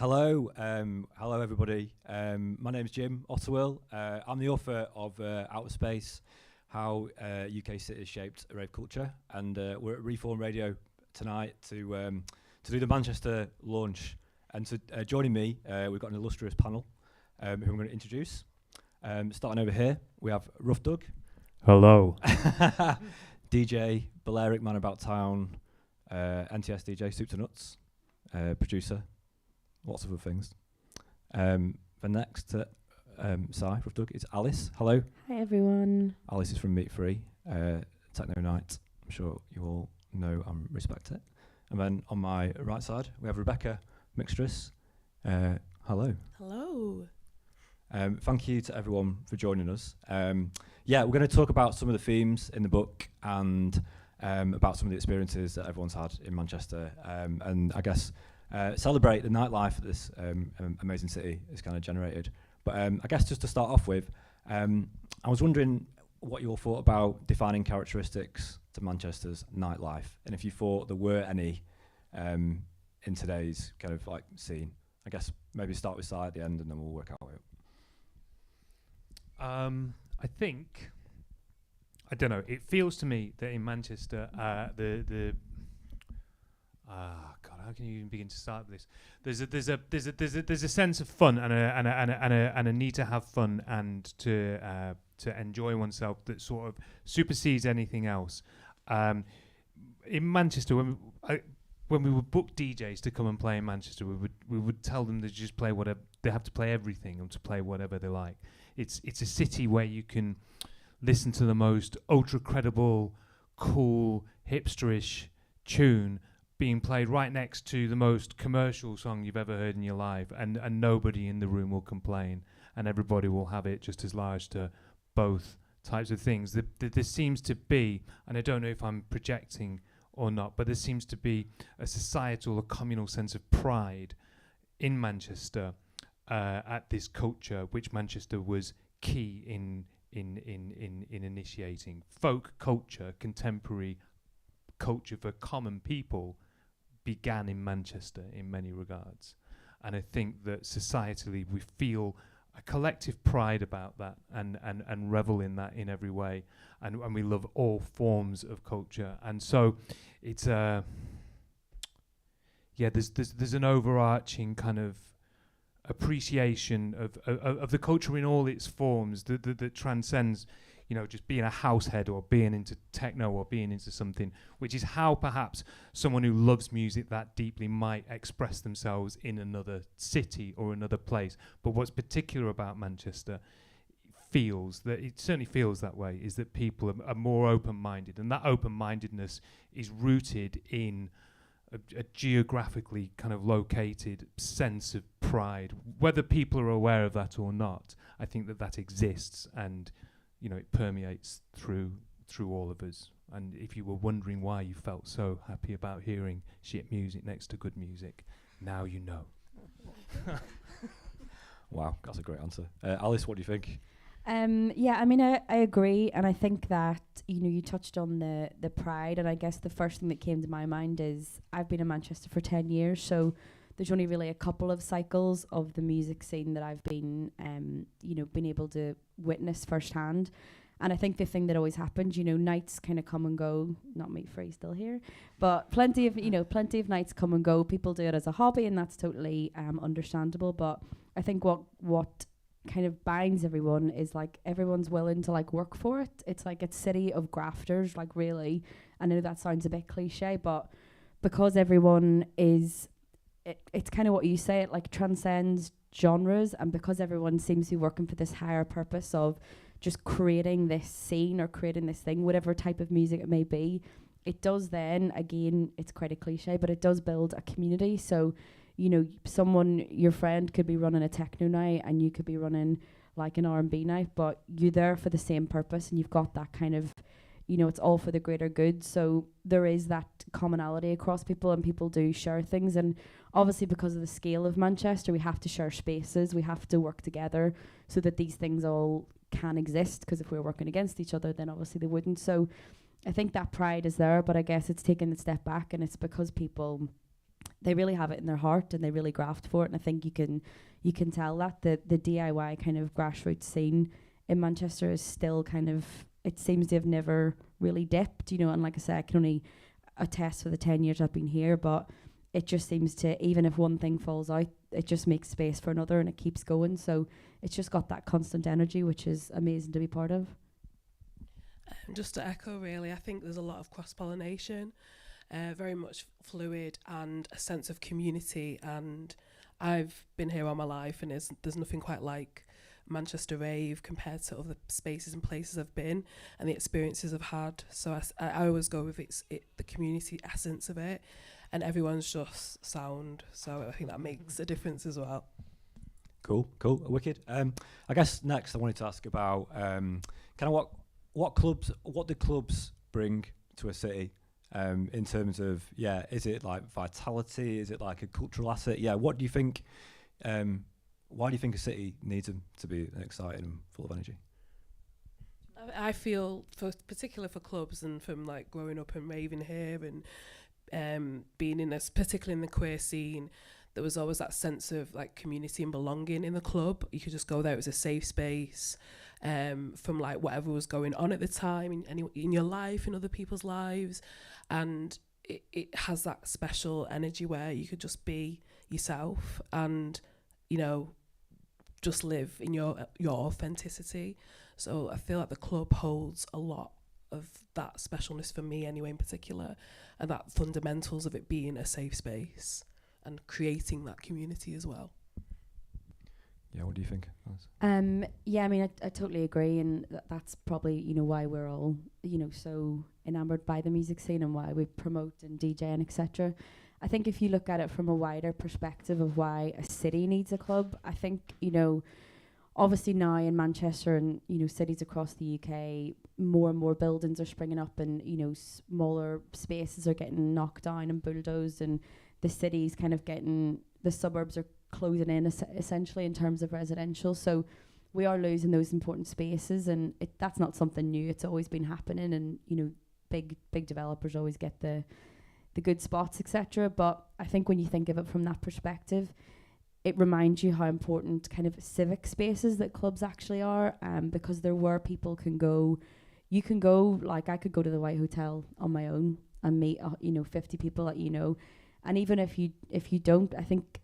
Hello everybody. My name's Jim Ottewill. I'm the author of Outer Space, How UK Cities Shaped Rave Culture, and we're at Reform Radio tonight to do the Manchester launch. And to joining me, we've got an illustrious panel who I'm going to introduce. Starting over here, we have Ruf Dug. Hello. DJ, Balearic Man About Town, NTS DJ, Soup to Nuts, producer. Lots of other things. The next, Ruf Dug, it's Aalice. Hello. Hi everyone. Aalice is from Meat Free, Techno Night. I'm sure you all know and respect it. And then on my right side, we have Rebecca Mix-Stress. Hello. Hello. Thank you to everyone for joining us. We're going to talk about some of the themes in the book and about some of the experiences that everyone's had in Manchester. And I guess celebrate the nightlife that this amazing city has kind of generated. But I guess just to start off with, I was wondering what you all thought about defining characteristics to Manchester's nightlife, and if you thought there were any in today's kind of like scene. I guess maybe start with Si at the end, and then we'll work out it. I think, I don't know. It feels to me that in Manchester, God, how can you even begin to start with this? There's a sense of fun and a need to have fun and to enjoy oneself that sort of supersedes anything else. In Manchester, when we would book DJs to come and play in Manchester, we would tell them to just play whatever. They have to play everything and to play whatever they like. It's a city where you can listen to the most ultra credible, cool, hipsterish tune being played right next to the most commercial song you've ever heard in your life, and nobody in the room will complain, and everybody will have it just as large to both types of things. There seems to be, and I don't know if I'm projecting or not, but there seems to be a societal, a communal sense of pride in Manchester at this culture, which Manchester was key in initiating. Folk culture, contemporary culture for common people began in Manchester in many regards. And I think that societally we feel a collective pride about that and revel in that in every way. And we love all forms of culture. And so it's there's an overarching kind of appreciation of the culture in all its forms that transcends, you know, just being a househead or being into techno or being into something, which is how perhaps someone who loves music that deeply might express themselves in another city or another place. But what's particular about Manchester it certainly feels that way, is that people are more open-minded, and that open-mindedness is rooted in a geographically kind of located sense of pride. Whether people are aware of that or not, I think that exists, and you know, it permeates through all of us. And if you were wondering why you felt so happy about hearing shit music next to good music, now you know. Wow, that's a great answer. Aalice, what do you think? I mean, I agree, and I think that, you know, you touched on the pride, and I guess the first thing that came to my mind is I've been in Manchester for 10 years, so there's only really a couple of cycles of the music scene that I've been able to witness firsthand. And I think the thing that always happens, you know, nights kind of come and go. Not Meat Free still here, but plenty of nights come and go. People do it as a hobby, and that's totally understandable. But I think what kind of binds everyone is like everyone's willing to like work for it. It's like a city of grafters, like really. I know that sounds a bit cliche, but because everyone is, it's kind of what you say, it like transcends genres, and because everyone seems to be working for this higher purpose of just creating this scene or creating this thing, whatever type of music it may be, it does then, again, it's quite a cliche, but it does build a community. So, you know, your friend could be running a techno night and you could be running like an R&B night, but you're there for the same purpose, and you've got that kind of, you know, it's all for the greater good. So there is that commonality across people, and people do share things. And obviously because of the scale of Manchester, we have to share spaces, we have to work together so that these things all can exist, because if we were working against each other, then obviously they wouldn't. So I think that pride is there, but I guess it's taken a step back, and it's because people they really have it in their heart and they really graft for it. And I think you can tell that the DIY kind of grassroots scene in Manchester is still kind of, it seems to have never really dipped, you know. And like I said, I can only attest for the 10 years I've been here, but it just seems to, even if one thing falls out, it just makes space for another and it keeps going. So it's just got that constant energy, which is amazing to be part of. Just to echo, really, I think there's a lot of cross-pollination, very much fluid, and a sense of community. And I've been here all my life, and there's nothing quite like Manchester Rave compared to other spaces and places I've been and the experiences I've had. So I always go with the community essence of it, and everyone's just sound. So I think that makes a difference as well. Cool, wicked. I guess next I wanted to ask about kind of what do clubs bring to a city, in terms of, is it like vitality? Is it like a cultural asset? Yeah, what do you think? Why do you think a city needs them to be exciting and full of energy? I feel, particularly for clubs, and from like growing up and raving here and being particularly in the queer scene, there was always that sense of like community and belonging in the club. You could just go there; it was a safe space from like whatever was going on at the time in your life, in other people's lives, and it has that special energy where you could just be yourself and, you know, just live in your authenticity. So I feel like the club holds a lot of that specialness for me anyway, in particular, and that fundamentals of it being a safe space and creating that community as well. Yeah, what do you think? Yeah, I mean, I totally agree, and that's probably, you know, why we're all, you know, so enamoured by the music scene and why we promote and DJ and etc. I think if you look at it from a wider perspective of why a city needs a club, I think, you know, obviously now in Manchester and, you know, cities across the UK, more and more buildings are springing up and, you know, smaller spaces are getting knocked down and bulldozed, and the city's kind of the suburbs are closing in essentially in terms of residential. So we are losing those important spaces, and that's not something new. It's always been happening, and, you know, big developers always get the good spots, etc. But I think when you think of it from that perspective, it reminds you how important kind of civic spaces that clubs actually are, because they're where people can go. You can go, like I could go to the White Hotel on my own and meet, 50 people that you know. And even if you don't, I think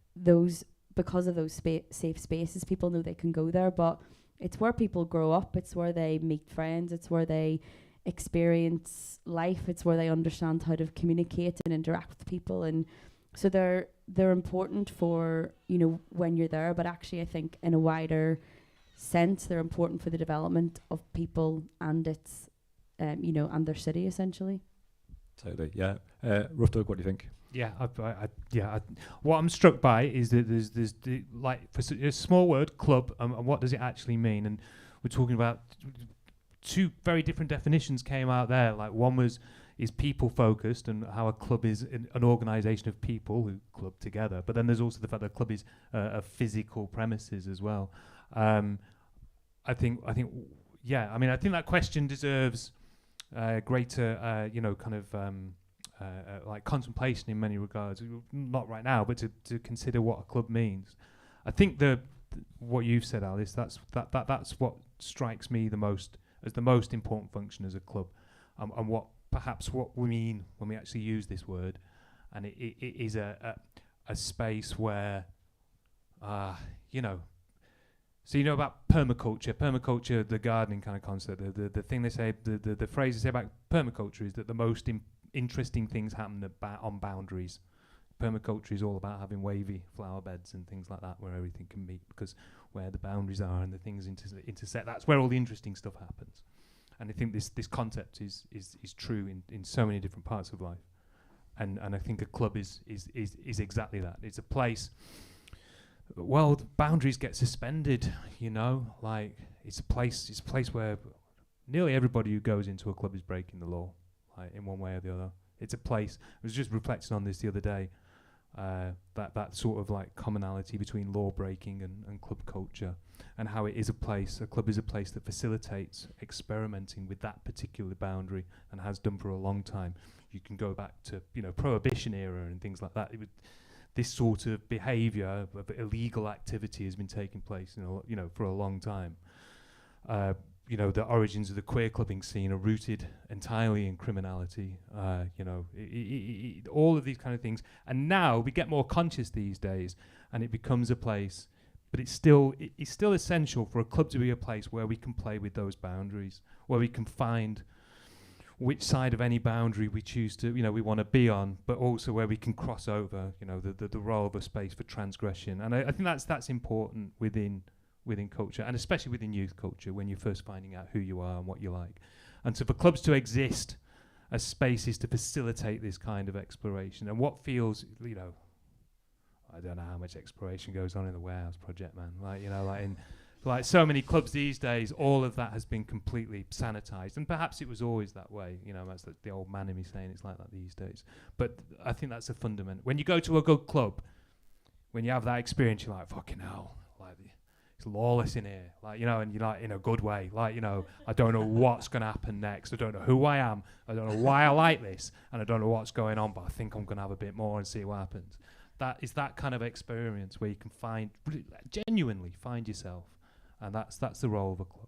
because of those safe spaces, people know they can go there. But it's where people grow up. It's where they meet friends. It's where they experience life. It's where they understand how to communicate and interact with people. And so they're important for, you know, when you're there. But actually, I think in a wider sense, they're important for the development of people and its, and their city essentially. Totally, yeah. Ruf Dug, what do you think? Yeah, what I'm struck by is that there's like, for a small word, club, and what does it actually mean? And we're talking about two very different definitions came out there. Like one is people focused, and how a club is an organisation of people who club together. But then there's also the fact that a club is a physical premises as well. I think that question deserves greater, like contemplation in many regards. Not right now, but to consider what a club means. I think what you've said, Alice, that's what strikes me the most as the most important function as a club, and what we mean when we actually use this word. And it is a space where, so you know about permaculture, the gardening kind of concept. The thing they say, the phrase they say about permaculture is that the most interesting things happen on boundaries. Permaculture is all about having wavy flower beds and things like that, where everything can meet, because where the boundaries are and the things intersect, that's where all the interesting stuff happens. And I think this concept is true in so many different parts of life. And I think a club is exactly that. It's a place. Well, the boundaries get suspended, you know. Like it's a place where nearly everybody who goes into a club is breaking the law, like in one way or the other. It's a place. I was just reflecting on this the other day. that sort of like commonality between law breaking and club culture, and how a club is a place that facilitates experimenting with that particular boundary and has done for a long time. You can go back to, Prohibition era and things like that. This sort of behaviour of illegal activity has been taking place, for a long time. The origins of the queer clubbing scene are rooted entirely in criminality. All of these kind of things, and now we get more conscious these days, and it becomes a place. But it's still essential for a club to be a place where we can play with those boundaries, where we can find which side of any boundary we choose to, we want to be on, but also where we can cross over, the role of a space for transgression. And I think that's important within culture, and especially within youth culture, when you're first finding out who you are and what you like. And so for clubs to exist as spaces to facilitate this kind of exploration, and what feels, I don't know how much exploration goes on in the Warehouse Project, man. Like so many clubs these days, all of that has been completely sanitized, and perhaps it was always that way. That's the old man in me saying it's like that these days. But I think that's a fundament. When you go to a good club, when you have that experience, you're like, fucking hell, it's lawless in here, and you're like in a good way. I don't know what's going to happen next. I don't know who I am. I don't know why I like this, and I don't know what's going on, but I think I'm going to have a bit more and see what happens. That is that kind of experience where you can genuinely find yourself. And that's the role of a club.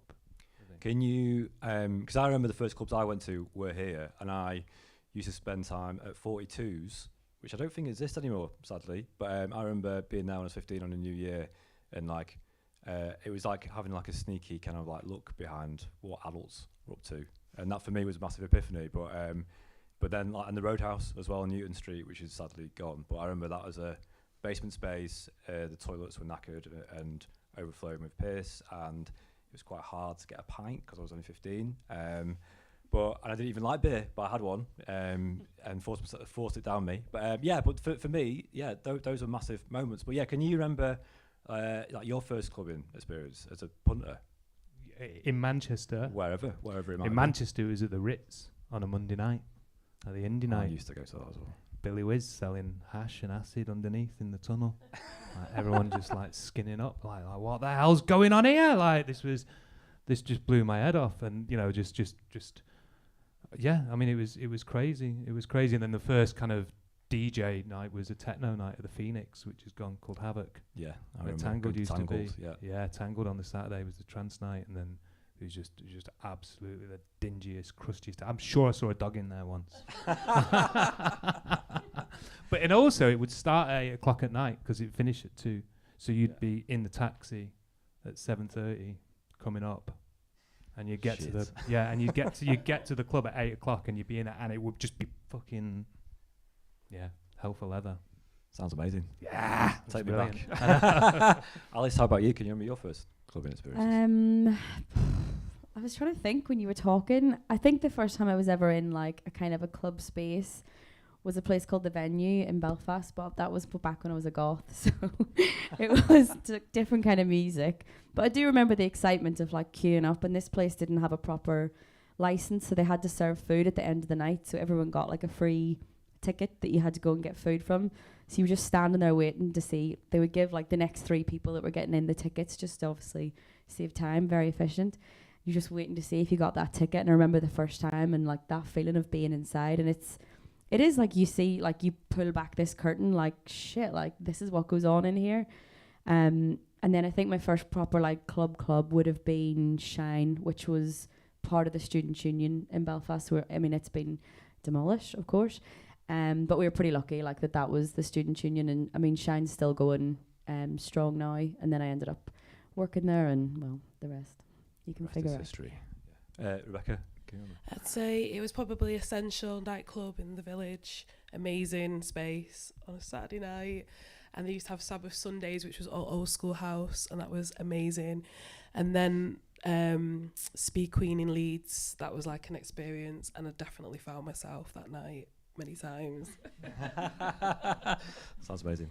Can you, because I remember the first clubs I went to were here, and I used to spend time at 42s, which I don't think exists anymore, sadly. But I remember being there when I was 15 on a New Year, and it was like having like a sneaky kind of like look behind what adults were up to, and that for me was a massive epiphany. But then and the Roadhouse as well on Newton Street, which is sadly gone. But I remember that as a basement space. The toilets were knackered and overflowing with piss, and it was quite hard to get a pint because I was only 15. And I didn't even like beer, but I had one and forced it down me. But for me, those were massive moments. But can you remember your first clubbing experience as a punter? In Manchester? Wherever it might be. In Manchester, it was at the Ritz on a Monday night, at the Indie night. I used to go to that as well. Billy Whiz selling hash and acid underneath in the tunnel. Everyone just skinning up, like what the hell's going on here? This just blew my head off, and it was crazy. It was crazy. And then the first kind of DJ night was a techno night at the Phoenix, which is gone, called Havoc. Yeah, I remember. Tangled used to be. Yeah, Tangled on the Saturday was the trance night, and then it was just absolutely the dingiest, crustiest. I'm sure I saw a dog in there once. And also it would start at 8 o'clock at night because it finished at 2. So you'd be in the taxi at 7:30 coming up, and you get to you get to the club at 8 o'clock, and you'd be in it, and it would just be fucking hell for leather. Sounds amazing. Yeah, take me back. Aalice, how about you? Can you remember your first clubbing experience? I was trying to think when you were talking. I think the first time I was ever in a kind of a club space was a place called The Venue in Belfast, but that was back when I was a goth, so it was different kind of music. But I do remember the excitement of queuing up, and this place didn't have a proper license, so they had to serve food at the end of the night, so everyone got a free ticket that you had to go and get food from. So you were just standing there waiting to see. They would give the next 3 people that were getting in the tickets, just to obviously save time, very efficient. You're just waiting to see if you got that ticket. And I remember the first time and that feeling of being inside, and it is you see, you pull back this curtain, shit, this is what goes on in here. And then I think my first proper club would have been Shine, which was part of the Students' Union in Belfast, where it's been demolished, of course. But we were pretty lucky that was the Students' Union, and Shine's still going strong now. And then I ended up working there, and the rest you can figure out. History. Yeah. Rebecca? I'd say it was probably Essential nightclub in the village. Amazing space on a Saturday night, and they used to have Sabbath Sundays, which was all old school house, and that was amazing. And then Speed Queen in Leeds, that was an experience, and I definitely found myself that night many times. Sounds amazing.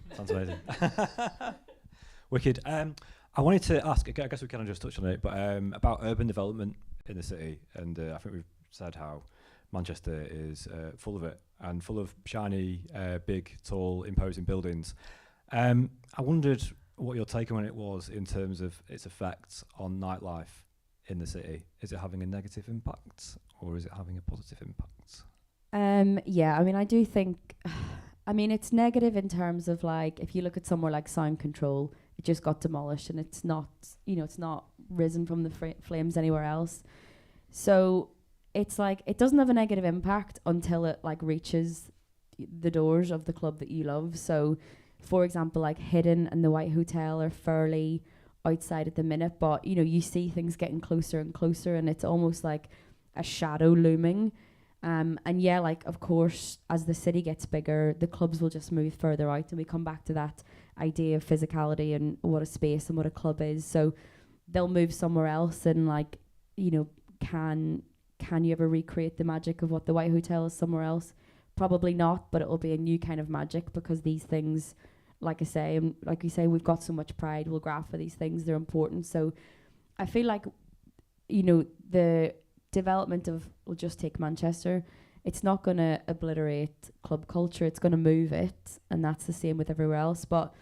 Wicked. I wanted to ask, I guess we kind of just touched on it, but about urban development in the city, and I think we've said how Manchester is full of it, and full of shiny, big, tall, imposing buildings. I wondered what your take on it was in terms of its effects on nightlife in the city. Is it having a negative impact, or is it having a positive impact? Yeah, I mean, I do think, I mean, it's negative in terms of like, if you look at somewhere like Sound Control, it just got demolished and it's not, you know, it's not risen from the flames anywhere else. So it's like, it doesn't have a negative impact until it like reaches the doors of the club that you love. So for example, like Hidden and the White Hotel are fairly outside at the minute, but you know, you see things getting closer and closer and it's almost like a shadow looming. And yeah, like of course, as the city gets bigger, the clubs will just move further out, and we come back to that idea of physicality and what a space and what a club is. So they'll move somewhere else, and like, you know, can you ever recreate the magic of what the White Hotel is somewhere else? Probably not, but it'll be a new kind of magic, because these things, like I say, and like we say, we've got so much pride, we'll graph for these things, they're important. So I feel like, you know, the development of, we'll just take Manchester, it's not going to obliterate club culture, it's going to move it, and that's the same with everywhere else. But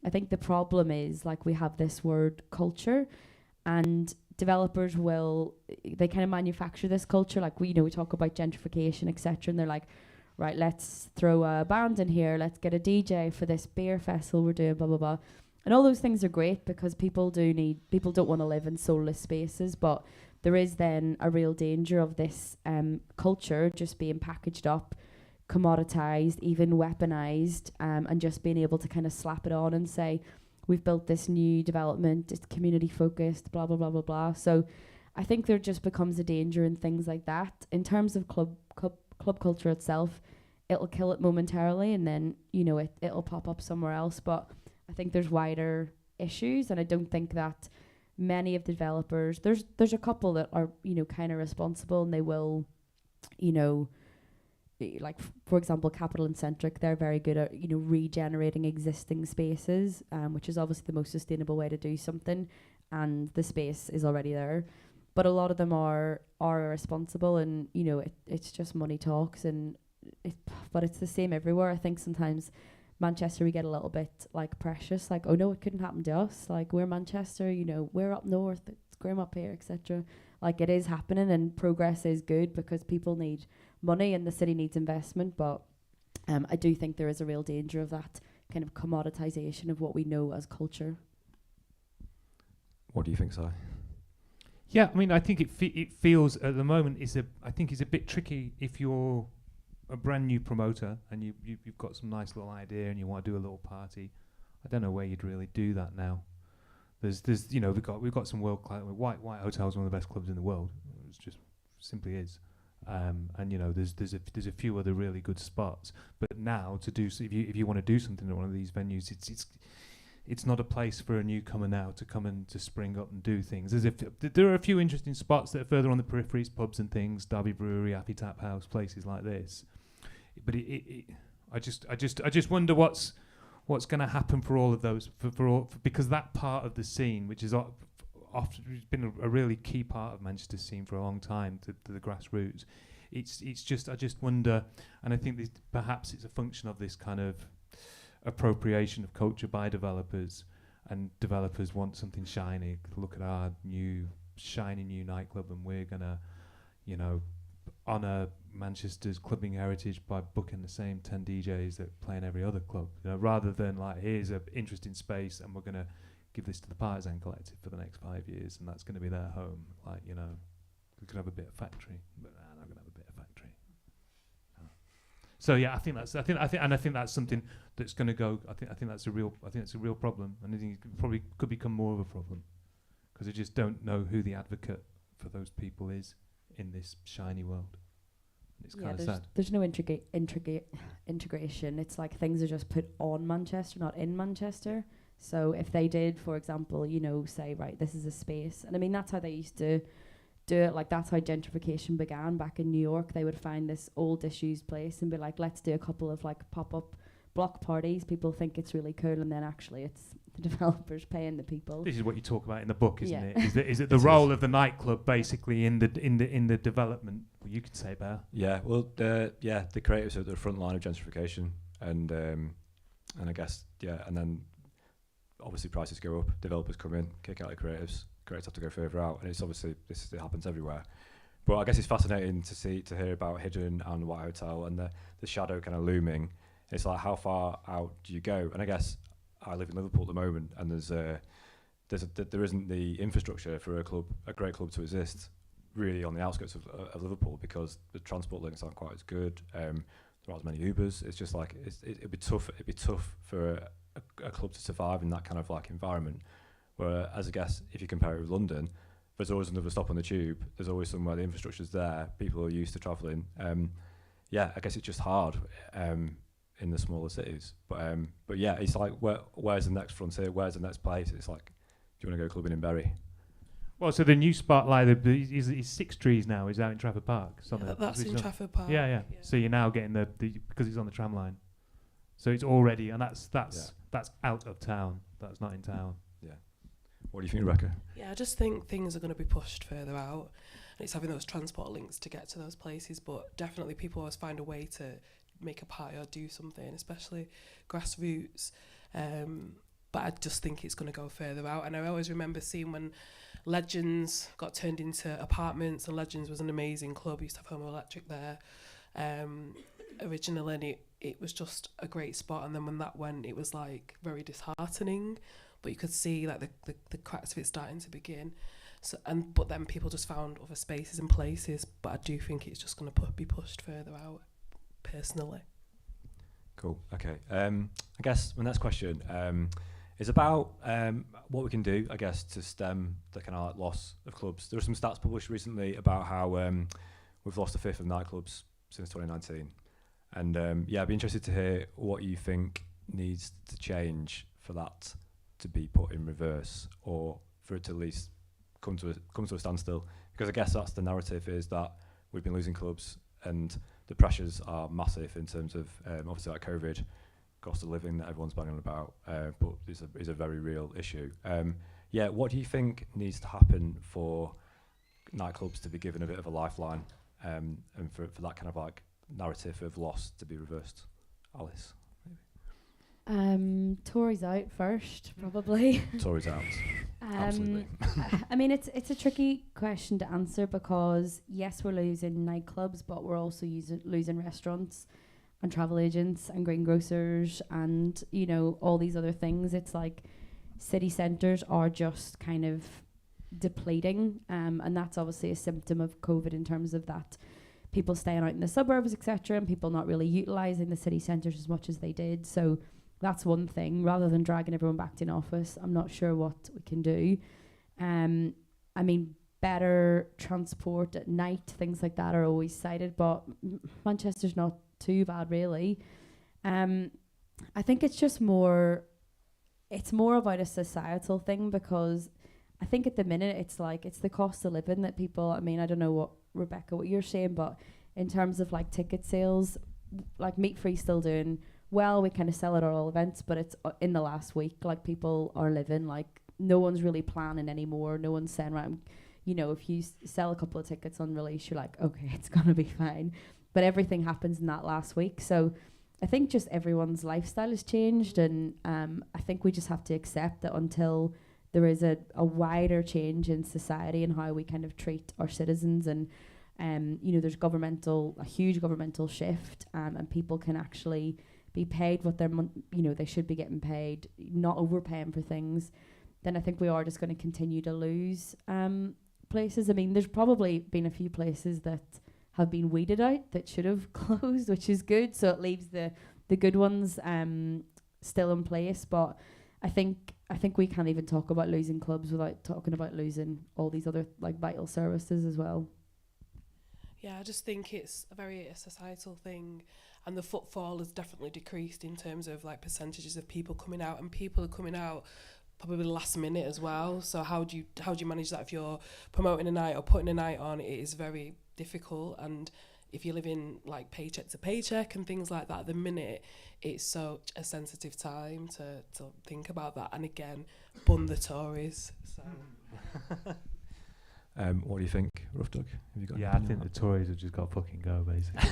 I think the problem is, like, we have this word culture, and developers they kind of manufacture this culture. Like, we talk about gentrification, etc., and they're like, right, let's throw a band in here, let's get a DJ for this beer festival we're doing, blah blah blah. And all those things are great, because people don't want to live in soulless spaces, but there is then a real danger of this culture just being packaged up, commoditized, even weaponized, and just being able to kind of slap it on and say, we've built this new development, it's community focused, blah, blah, blah, blah, blah. So I think there just becomes a danger in things like that. In terms of club culture itself, it'll kill it momentarily, and then, you know, it'll pop up somewhere else. But I think there's wider issues, and I don't think that many of the developers, there's a couple that are, you know, kind of responsible, and they will, you know, like for example, Capital and Centric, they're very good at, you know, regenerating existing spaces, which is obviously the most sustainable way to do something, and the space is already there. But a lot of them are irresponsible, and you know, it's just money talks, and but it's the same everywhere. I think sometimes Manchester, we get a little bit like precious, like, oh no, it couldn't happen to us, like we're Manchester, you know, we're up north, it's grim up here, etc. Like, it is happening, and progress is good because people need money and the city needs investment. But I do think there is a real danger of that kind of commoditization of what we know as culture. What do you think, Si? Yeah, I mean, I think it feels at the moment it's a bit tricky if you're a brand new promoter and you've got some nice little idea and you want to do a little party. I don't know where you'd really do that now. There's you know, we've got some world class. White Hotel is one of the best clubs in the world. It just simply is. And you know, there's a few other really good spots. But now to do if you want to do something at one of these venues, it's not a place for a newcomer now to come and to spring up and do things. There are a few interesting spots that are further on the peripheries, pubs and things, Derby Brewery, Appy Tap House, places like this. But I just wonder what's going to happen for all of those, because that part of the scene, which is often been a really key part of Manchester's scene for a long time, to the grassroots. I just wonder, and I think perhaps it's a function of this kind of appropriation of culture by developers, and developers want something shiny. Look at our shiny new nightclub, and we're gonna, you know, honour Manchester's clubbing heritage by booking the same 10 DJs that play in every other club, you know, rather than like, here's an interesting space and we're gonna give this to the Partisan Collective for the next 5 years, and that's gonna be their home. Like, you know, we could have a bit of factory, but I'm not gonna have a bit of factory. No. So yeah, I think that's something that's going to go. I think that's a real problem, and I think it probably could become more of a problem, because I just don't know who the advocate for those people is in this shiny world. And it's kind of sad. There's no integration. It's like things are just put on Manchester, not in Manchester. So if they did, for example, you know, say, right, this is a space, and I mean, that's how they used to do it. Like, that's how gentrification began back in New York. They would find this old disused place and be like, let's do a couple of like pop-up block parties. People think it's really cool, and then actually it's the developers paying the people. This is what you talk about in the book, isn't it? Is it the role of the nightclub basically in the development? you could say it better. Yeah, well, the creatives are at the front line of gentrification, and I guess and then obviously prices go up, developers come in, kick out the creatives have to go further out, and it's obviously it happens everywhere. But I guess it's fascinating to hear about Hidden and White Hotel and the shadow kind of looming. It's like, how far out do you go? And I guess I live in Liverpool at the moment, and there isn't the infrastructure for a great club to exist really on the outskirts of Liverpool, because the transport links aren't quite as good. There aren't as many Ubers. It's just like it'd be tough for a club to survive in that kind of like environment. Whereas I guess if you compare it with London, there's always another stop on the tube. There's always somewhere the infrastructure's there. People are used to travelling. I guess it's just hard in the smaller cities. But yeah, it's like where's the next frontier? Where's the next place? It's like, do you want to go clubbing in Bury? Well, so the new spot, like is Six Trees now, is out in Trafford Park. That's in Trafford Park. Yeah. So you're now getting the because it's on the tram line. So it's already, and that's out of town. That's not in town. Yeah. What do you think, Rebecca? Yeah, I just think things are going to be pushed further out, and it's having those transport links to get to those places. But definitely, people always find a way to make a party or do something, especially grassroots. But I just think it's going to go further out. And I always remember seeing when Legends got turned into apartments, and Legends was an amazing club. Used to have Homo Electric there originally, and it was just a great spot. And then when that went, it was like very disheartening. But you could see like the cracks of it starting to begin. So but then people just found other spaces and places. But I do think it's just going to be pushed further out, personally. Cool. Okay. I guess my next question is about what we can do, I guess, to stem the kind of like loss of clubs. There were some stats published recently about how we've lost a fifth of nightclubs since 2019. And I'd be interested to hear what you think needs to change for that to be put in reverse, or for it to at least come to a standstill. Because I guess that's the narrative, is that we've been losing clubs and the pressures are massive in terms of obviously like COVID, cost of living that everyone's banging about, but is a very real issue. What do you think needs to happen for nightclubs to be given a bit of a lifeline, and for that kind of like narrative of loss to be reversed? Aalice? Tories out first, probably. Tories out. Absolutely. I mean, it's a tricky question to answer, because yes, we're losing nightclubs, but we're also losing restaurants and travel agents and greengrocers and, you know, all these other things. It's like city centres are just kind of depleting, and that's obviously a symptom of COVID in terms of that people staying out in the suburbs, etc., and people not really utilising the city centres as much as they did. So that's one thing. Rather than dragging everyone back to an office, I'm not sure what we can do. I mean, better transport at night, things like that are always cited, but Manchester's not too bad, really. I think it's just more about a societal thing, because I think at the minute it's the cost of living that people, I mean, I don't know what, Rebecca, what you're saying, but in terms of like ticket sales, like Meat Free still doing well. We kind of sell it at all events, but it's in the last week, like people are living, like no one's really planning anymore. No one's saying, right, you know, if you sell a couple of tickets on release, you're like, okay, it's gonna be fine. But everything happens in that last week. So I think just everyone's lifestyle has changed, and I think we just have to accept that until there is a wider change in society and how we kind of treat our citizens, and you know, there's a huge governmental shift, and people can actually be paid what they should be getting paid, not overpaying for things, then I think we are just going to continue to lose places. I mean, there's probably been a few places that have been weeded out that should have closed, which is good. So it leaves the good ones still in place. But I think we can't even talk about losing clubs without talking about losing all these other like vital services as well. Yeah, I just think it's a societal thing, and the footfall has definitely decreased in terms of like percentages of people coming out, and people are coming out probably last minute as well. So how do you manage that if you're promoting a night or putting a night on? It is very difficult, and if you're living like paycheck to paycheck and things like that, at the minute it's such a sensitive time to think about that. And again, bun the Tories. So What do you think, Ruf Dug? Have you got? Yeah, I think the Tories have just got to fucking go, basically.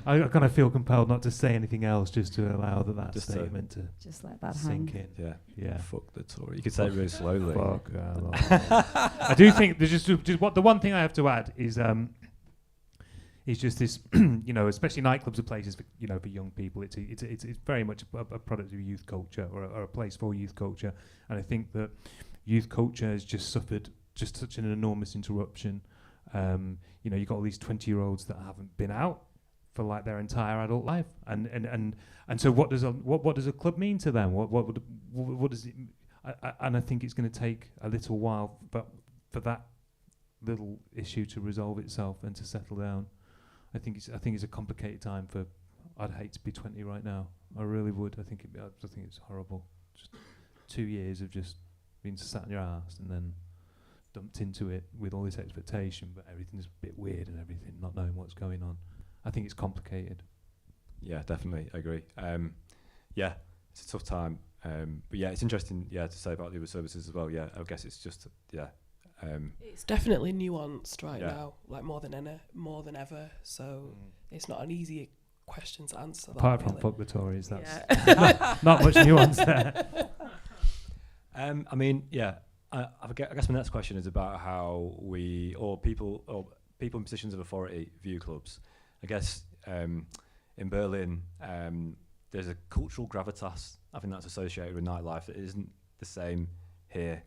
I kind of feel compelled not to say anything else, just to allow that Just statement to Just let that sink hang. in. Yeah. Fuck the Tory. You could say it really slowly. Fuck. I do think there's just what the one thing I have to add is just this, especially nightclubs are places for for young people. It's very much a product of youth culture or a place for youth culture, and I think that youth culture has just suffered just such an enormous interruption. You've got all these 20-year-olds that haven't been out for like their entire adult life, and so what does a club mean to them? What does it? And I think it's going to take a little while, but for that little issue to resolve itself and to settle down. I think it's a complicated time for. I'd hate to be 20 right now. I really would. I think it's horrible. Just 2 years of just being sat on your ass and then dumped into it with all this expectation, but everything's a bit weird and everything, not knowing what's going on. I think it's complicated. Yeah, definitely, I agree. It's a tough time. But yeah, it's interesting. Yeah, to say about the other services as well. Yeah, I guess it's just it's definitely nuanced right Yeah. now, like more than ever. So it's not an easy question to answer. Apart that, from really. fuck the Tories, that's Yeah. not much nuance there. I guess my next question is about how people in positions of authority view clubs. I guess in Berlin, there's a cultural gravitas. I think that's associated with nightlife that isn't the same here.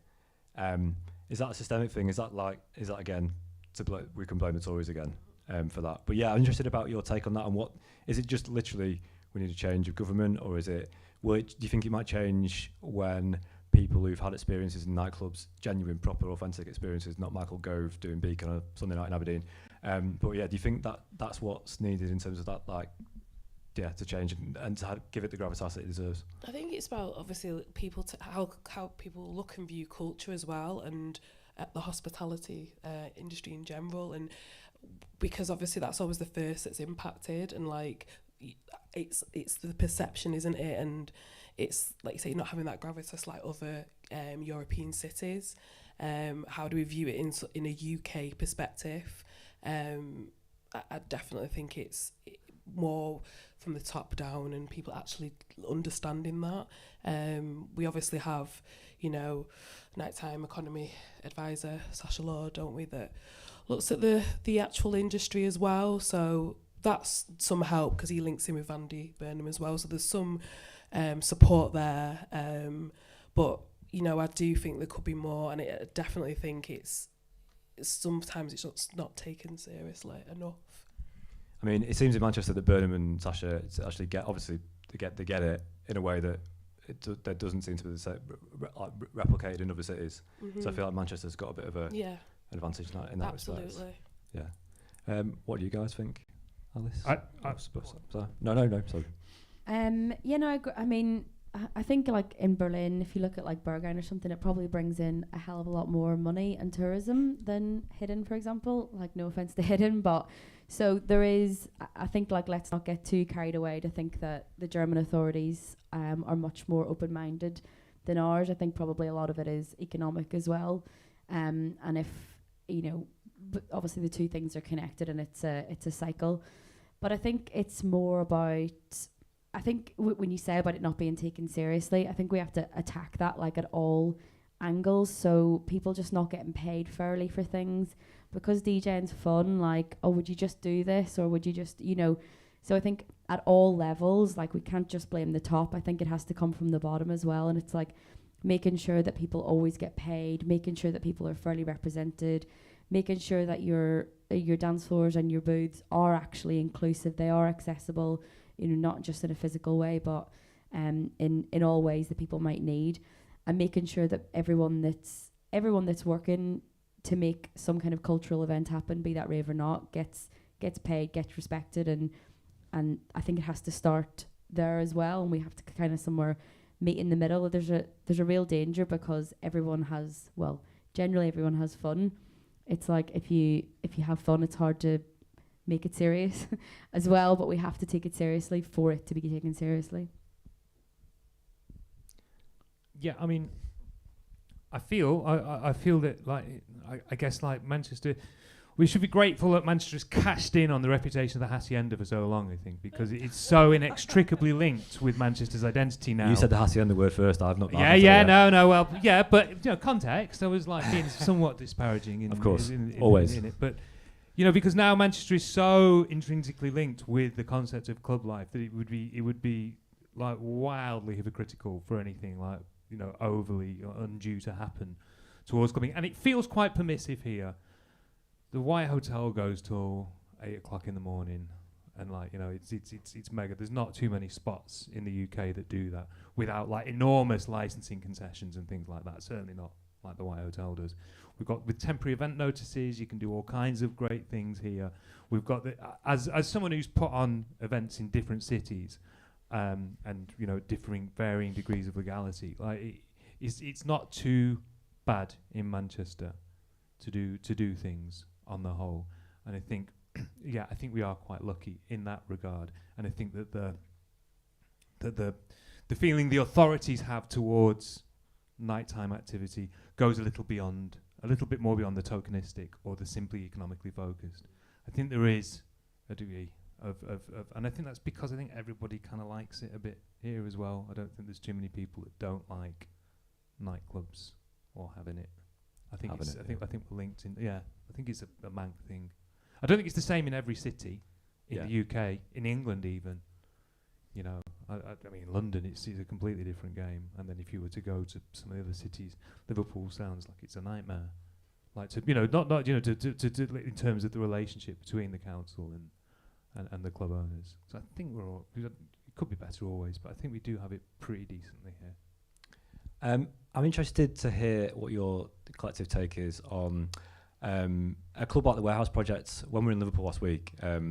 Is that a systemic thing? Is that again we can blame the Tories again for that? But yeah, I'm interested about your take on that. And what is it? Just literally we need a change of government, or is it? Do you think it might change when people who've had experiences in nightclubs, genuine, proper, authentic experiences, not Michael Gove doing Beacon on a Sunday night in Aberdeen? But yeah, do you think that's what's needed in terms of that, to change and to give it the gravitas that it deserves? I think it's about obviously people how people look and view culture as well, and the hospitality industry in general, and because obviously that's always the first that's impacted, and it's the perception, isn't it? And it's like you say, not having that gravitas like other European cities. How do we view it in a UK perspective? I definitely think it's more from the top down and people actually understanding that. We obviously have, nighttime economy advisor Sasha Law, don't we, that looks at the actual industry as well. So that's some help because he links in with Andy Burnham as well. So there's some support there. But, I do think there could be more, and I definitely think sometimes it's just not taken seriously enough. I mean, it seems in Manchester that Burnham and Sasha actually get it in a way that that doesn't seem to be the same, replicated in other cities. Mm-hmm. So I feel like Manchester's got a bit of a advantage in that respect. Absolutely. Yeah. What do you guys think, Alice? I No. Sorry. I agree. I mean, I think in Berlin, if you look at Berghain or something, it probably brings in a hell of a lot more money and tourism than Hidden, for example. No offense to Hidden, but so there is. I think let's not get too carried away to think that the German authorities are much more open-minded than ours. I think probably a lot of it is economic as well, and if but obviously the two things are connected and it's a cycle. But I think it's more about. I think when you say about it not being taken seriously, I think we have to attack that at all angles. So people just not getting paid fairly for things because DJing's fun. Would you just do this or would you just, So I think at all levels, we can't just blame the top. I think it has to come from the bottom as well. And it's making sure that people always get paid, making sure that people are fairly represented, making sure that your dance floors and your booths are actually inclusive, they are accessible. Not just in a physical way, but in all ways that people might need, and making sure that everyone that's working to make some kind of cultural event happen, be that rave or not, gets paid, gets respected, and I think it has to start there as well, and we have to kind of somewhere meet in the middle. There's a real danger because generally everyone has fun. It's if you have fun, it's hard to make it serious as well, but we have to take it seriously for it to be taken seriously. Yeah, I mean, I feel that like I guess like Manchester, we should be grateful that Manchester has cashed in on the reputation of the hacienda for so long. I think because it's so inextricably linked with Manchester's identity now. You said the hacienda word first. I've not. Well, context. I was like being somewhat disparaging. In, of course, always in it, but. Because now Manchester is so intrinsically linked with the concept of club life that it would be like wildly hypocritical for anything like overly undue to happen towards clubbing, and it feels quite permissive here. The White Hotel goes till 8 o'clock in the morning, and it's mega. There's not too many spots in the UK that do that without like enormous licensing concessions and things like that. Certainly not like the White Hotel does. We've got with temporary event notices, you can do all kinds of great things here. We've got as someone who's put on events in different cities, and varying degrees of legality. Like it's not too bad in Manchester to do things on the whole. And I think I think we are quite lucky in that regard. And I think that the feeling the authorities have towards nighttime activity goes a little bit more beyond the tokenistic or the simply economically focused. I think there is a degree of and I think that's because I think everybody kind of likes it a bit here as well. I don't think there's too many people that don't like nightclubs or having it. I think we're linked in. Yeah, I think it's a Manc thing. I don't think it's the same in every city in the UK, in England even. I mean, London, it's a completely different game. And then if you were to go to some of the other cities, Liverpool sounds like it's a nightmare. Like to in terms of the relationship between the council and the club owners. So I think it could be better always, but I think we do have it pretty decently here. I'm interested to hear what your collective take is on a club like the Warehouse Project. When we were in Liverpool last week, there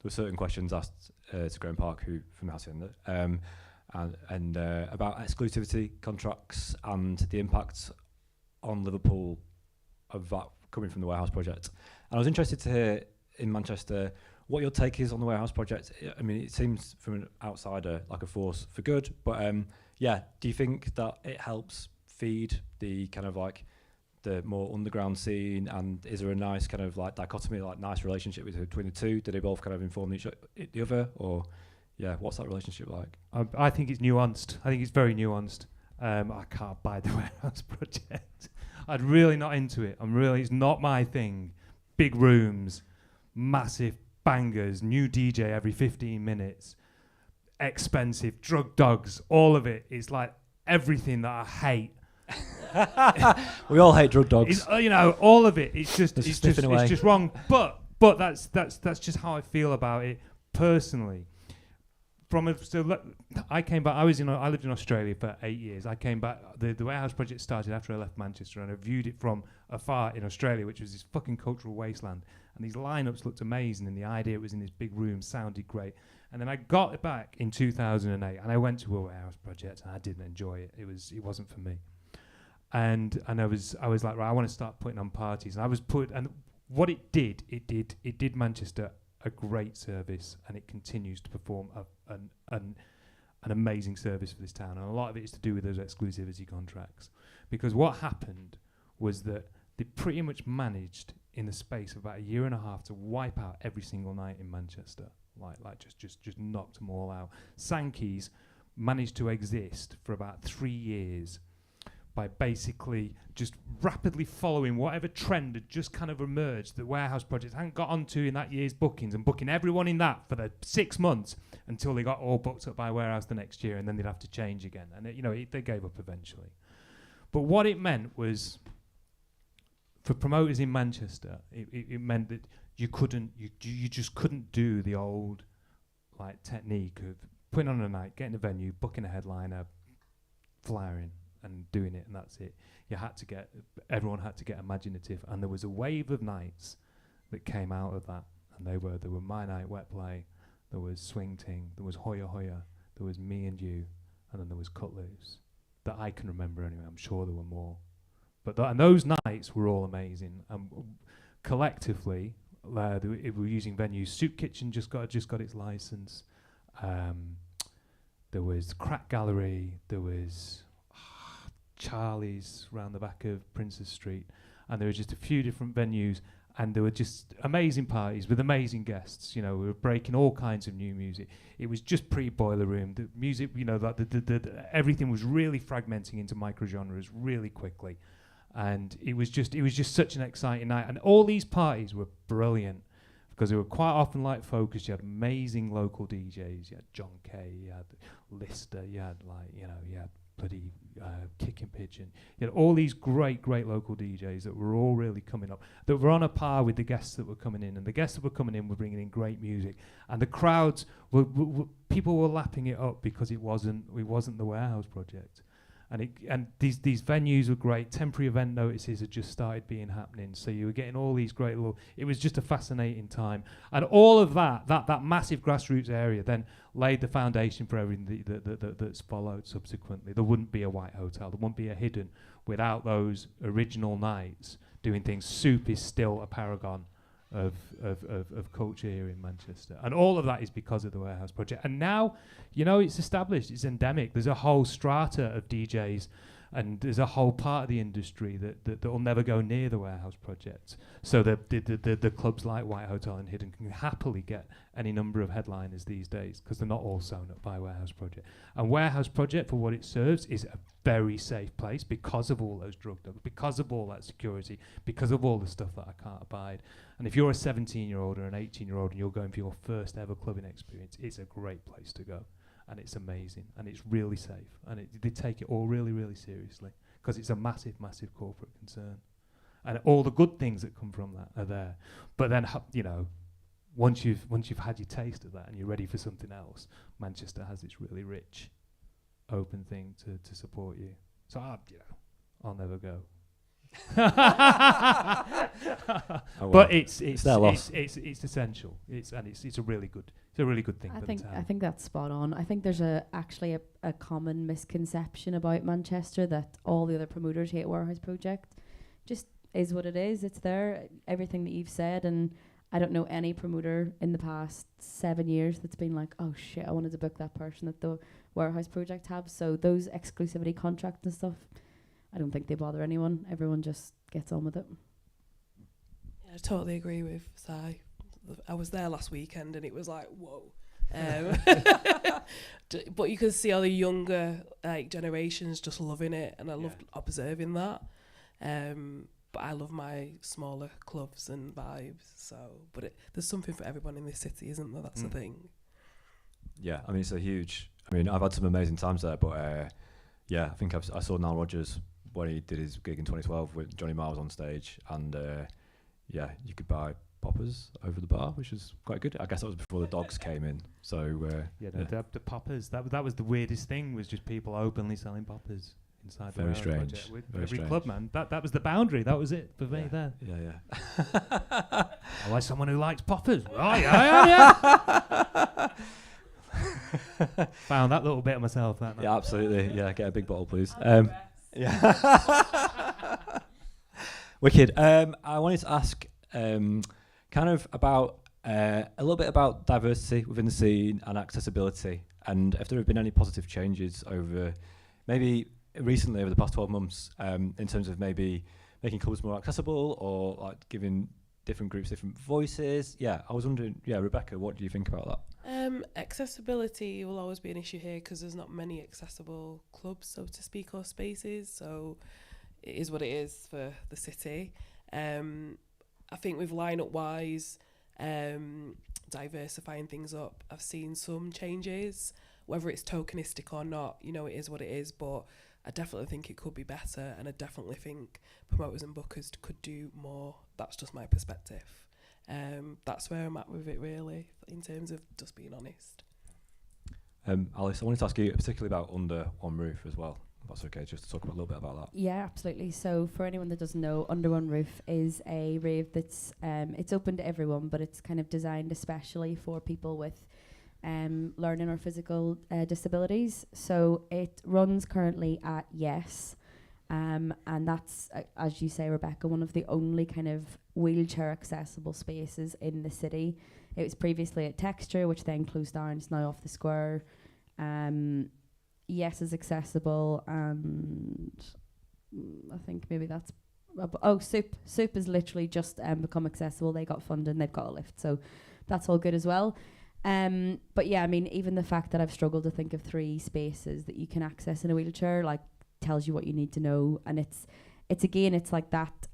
were certain questions asked to Graham Park, who from the Hacienda, and about exclusivity contracts and the impact on Liverpool of that coming from the Warehouse Project. And I was interested to hear in Manchester what your take is on the Warehouse Project. I mean, it seems from an outsider like a force for good, but do you think that it helps feed the kind of like the more underground scene, and is there a nice kind of like dichotomy, like nice relationship between the two? Do they both kind of inform the other, or what's that relationship like? I think it's nuanced. I think it's very nuanced. I can't buy the Warehouse Project. I'm really not into it. It's not my thing. Big rooms, massive bangers, new DJ every 15 minutes, expensive, drug dogs, all of it is like everything that I hate. We all hate drug dogs. All of it. It's just wrong. But that's just how I feel about it personally. I came back. I lived in Australia for 8 years. I came back. The Warehouse Project started after I left Manchester, and I viewed it from afar in Australia, which was this fucking cultural wasteland. And these lineups looked amazing, and the idea it was in this big room sounded great. And then I got it back in 2008, and I went to a Warehouse Project, and I didn't enjoy it. It wasn't for me. And I was like, right, I want to start putting on parties. And what it did Manchester a great service, and it continues to perform an amazing service for this town. And a lot of it is to do with those exclusivity contracts, because what happened was that they pretty much managed in the space of about a year and a half to wipe out every single night in Manchester, like just knocked them all out. Sankey's managed to exist for about 3 years by basically just rapidly following whatever trend had just kind of emerged that Warehouse Project hadn't got onto in that year's bookings, and booking everyone in that for the 6 months until they got all booked up by Warehouse the next year, and then they'd have to change again. And they gave up eventually. But what it meant was, for promoters in Manchester, it meant that you just couldn't do the old like technique of putting on a night, getting a venue, booking a headliner, flyering and doing it, and that's it. Everyone had to get imaginative, and there was a wave of nights that came out of that, and there were My Night Wet Play, there was Swing Ting, there was Hoya Hoya, there was Me and You, and then there was Cut Loose, that I can remember anyway. I'm sure there were more, but and those nights were all amazing. Collectively, we were using venues. Soup Kitchen just got its license. There was Crack Gallery. There was Charlie's round the back of Princes Street, and there were just a few different venues, and there were just amazing parties with amazing guests. You know, we were breaking all kinds of new music. It was just pre-Boiler Room. The music, you know, like the everything was really fragmenting into micro genres really quickly, and it was just such an exciting night. And all these parties were brilliant because they were quite often light focused. You had amazing local DJs. You had John Kay, you had Lister, you had bloody Kicking Pigeon. You had all these great local DJs that were all really coming up, that were on a par with the guests that were coming in, and the guests that were coming in were bringing in great music, and the crowds were people were lapping it up because it wasn't the Warehouse Project. And these venues were great. Temporary event notices had just started being happening, so you were getting all these great little. It was just a fascinating time, and all of that massive grassroots area then laid the foundation for everything that's followed subsequently. There wouldn't be a White Hotel, there wouldn't be a Hidden without those original nights doing things. Soup is still a paragon of culture here in Manchester, and all of that is because of the Warehouse Project. And now, you know, it's established, it's endemic. There's a whole strata of DJs, and there's a whole part of the industry that will never go near the Warehouse Project. So the clubs like White Hotel and Hidden can happily get any number of headliners these days because they're not all sewn up by Warehouse Project. And Warehouse Project, for what it serves, is a very safe place because of all those drug dogs, because of all that security, because of all the stuff that I can't abide. And if you're a 17-year-old or an 18-year-old and you're going for your first ever clubbing experience, it's a great place to go. And it's amazing, and it's really safe, and they take it all really, really seriously because it's a massive, massive corporate concern, and all the good things that come from that are there. But then, you know, once you've had your taste of that and you're ready for something else, Manchester has this really rich, open thing to support you. So I'll never go. But it's essential. It's a really good thing. I think that's spot on. I think there's actually a common misconception about Manchester that all the other promoters hate Warehouse Project. Just is what it is. It's there. Everything that you've said, and I don't know any promoter in the past 7 years that's been like, oh shit, I wanted to book that person that the Warehouse Project have. So those exclusivity contracts and stuff, I don't think they bother anyone. Everyone just gets on with it. Yeah, I totally agree with Si. I was there last weekend and it was like, whoa. But you can see all the younger generations just loving it, and I loved observing that. But I love my smaller clubs and vibes. So, but there's something for everyone in this city, isn't there? That's the thing. Yeah, I mean, it's a huge. I mean, I've had some amazing times there, but I think I saw Nile Rodgers when he did his gig in 2012 with Johnny Miles on stage, and you could buy poppers over the bar, which was quite good. I guess that was before the dogs came in. So the poppers, that was the weirdest thing, was just people openly selling poppers inside. Very the strange. With very every strange. club, man. That was the boundary. That was it for me there. Yeah. I like someone who likes poppers. Oh yeah. Found that little bit of myself. That night. Yeah, absolutely. Yeah, get a big bottle, please. Yeah. Wicked. I wanted to ask kind of about a little bit about diversity within the scene and accessibility, and if there have been any positive changes over maybe recently over the past 12 months in terms of maybe making clubs more accessible or like giving different groups different voices. Yeah, I was wondering, Rebecca, what do you think about that? Accessibility will always be an issue here because there's not many accessible clubs, so to speak, or spaces. So it is what it is for the city. I think with lineup-wise, diversifying things up, I've seen some changes, whether it's tokenistic or not. You know, it is what it is, but I definitely think it could be better, and I definitely think promoters and bookers could do more. That's just my perspective. That's where I'm at with it, really, in terms of just being honest. Aalice, I wanted to ask you particularly about Under One Roof as well, if that's okay, just to talk a little bit about that. Yeah, absolutely. So for anyone that doesn't know, Under One Roof is a rave that's it's open to everyone, but it's kind of designed especially for people with learning or physical disabilities. So it runs currently at Yes, and that's, as you say, Rebecca, one of the only kind of wheelchair accessible spaces in the city. It was previously at Texture, which then closed down. It's now off the square. Yes is accessible, and I think maybe that's soup is literally just become accessible. They got funding, they've got a lift, so that's all good as well. But yeah, I mean, even the fact that I've struggled to think of 3 spaces that you can access in a wheelchair, like, tells you what you need to know. And it's again, it's like that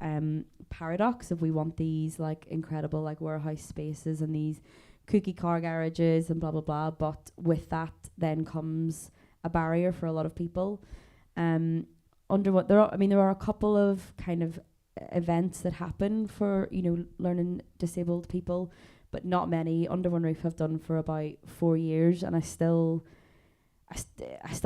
paradox of we want these like incredible like warehouse spaces and these cookie car garages and blah blah blah, but with that then comes a barrier for a lot of people. There are a couple of kind of events that happen for, you know, learning disabled people, but not many. Under One Roof have done for about 4 years, and I still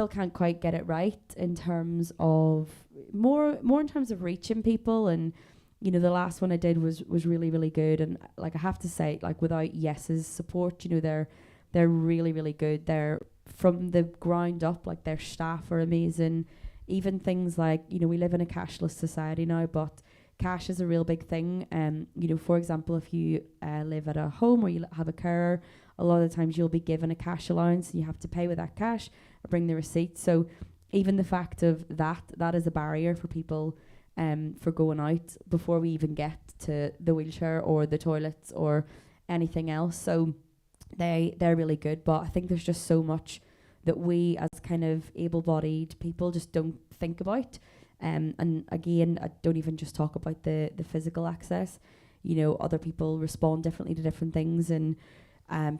can't quite get it right in terms of more in terms of reaching people. And you know, the last one I did was really, really good. And like, I have to say, like, without Yes's support, you know, they're really, really good. They're from the ground up, like, their staff are amazing. Even things like, you know, we live in a cashless society now, but cash is a real big thing. You know, for example, if you live at a home or you have a carer, a lot of the times you'll be given a cash allowance and you have to pay with that cash or bring the receipt. So even the fact of that is a barrier for people for going out before we even get to the wheelchair or the toilets or anything else. So they're really good. But I think there's just so much that we as kind of able-bodied people just don't think about. And again, I don't even just talk about the physical access. You know, other people respond differently to different things, and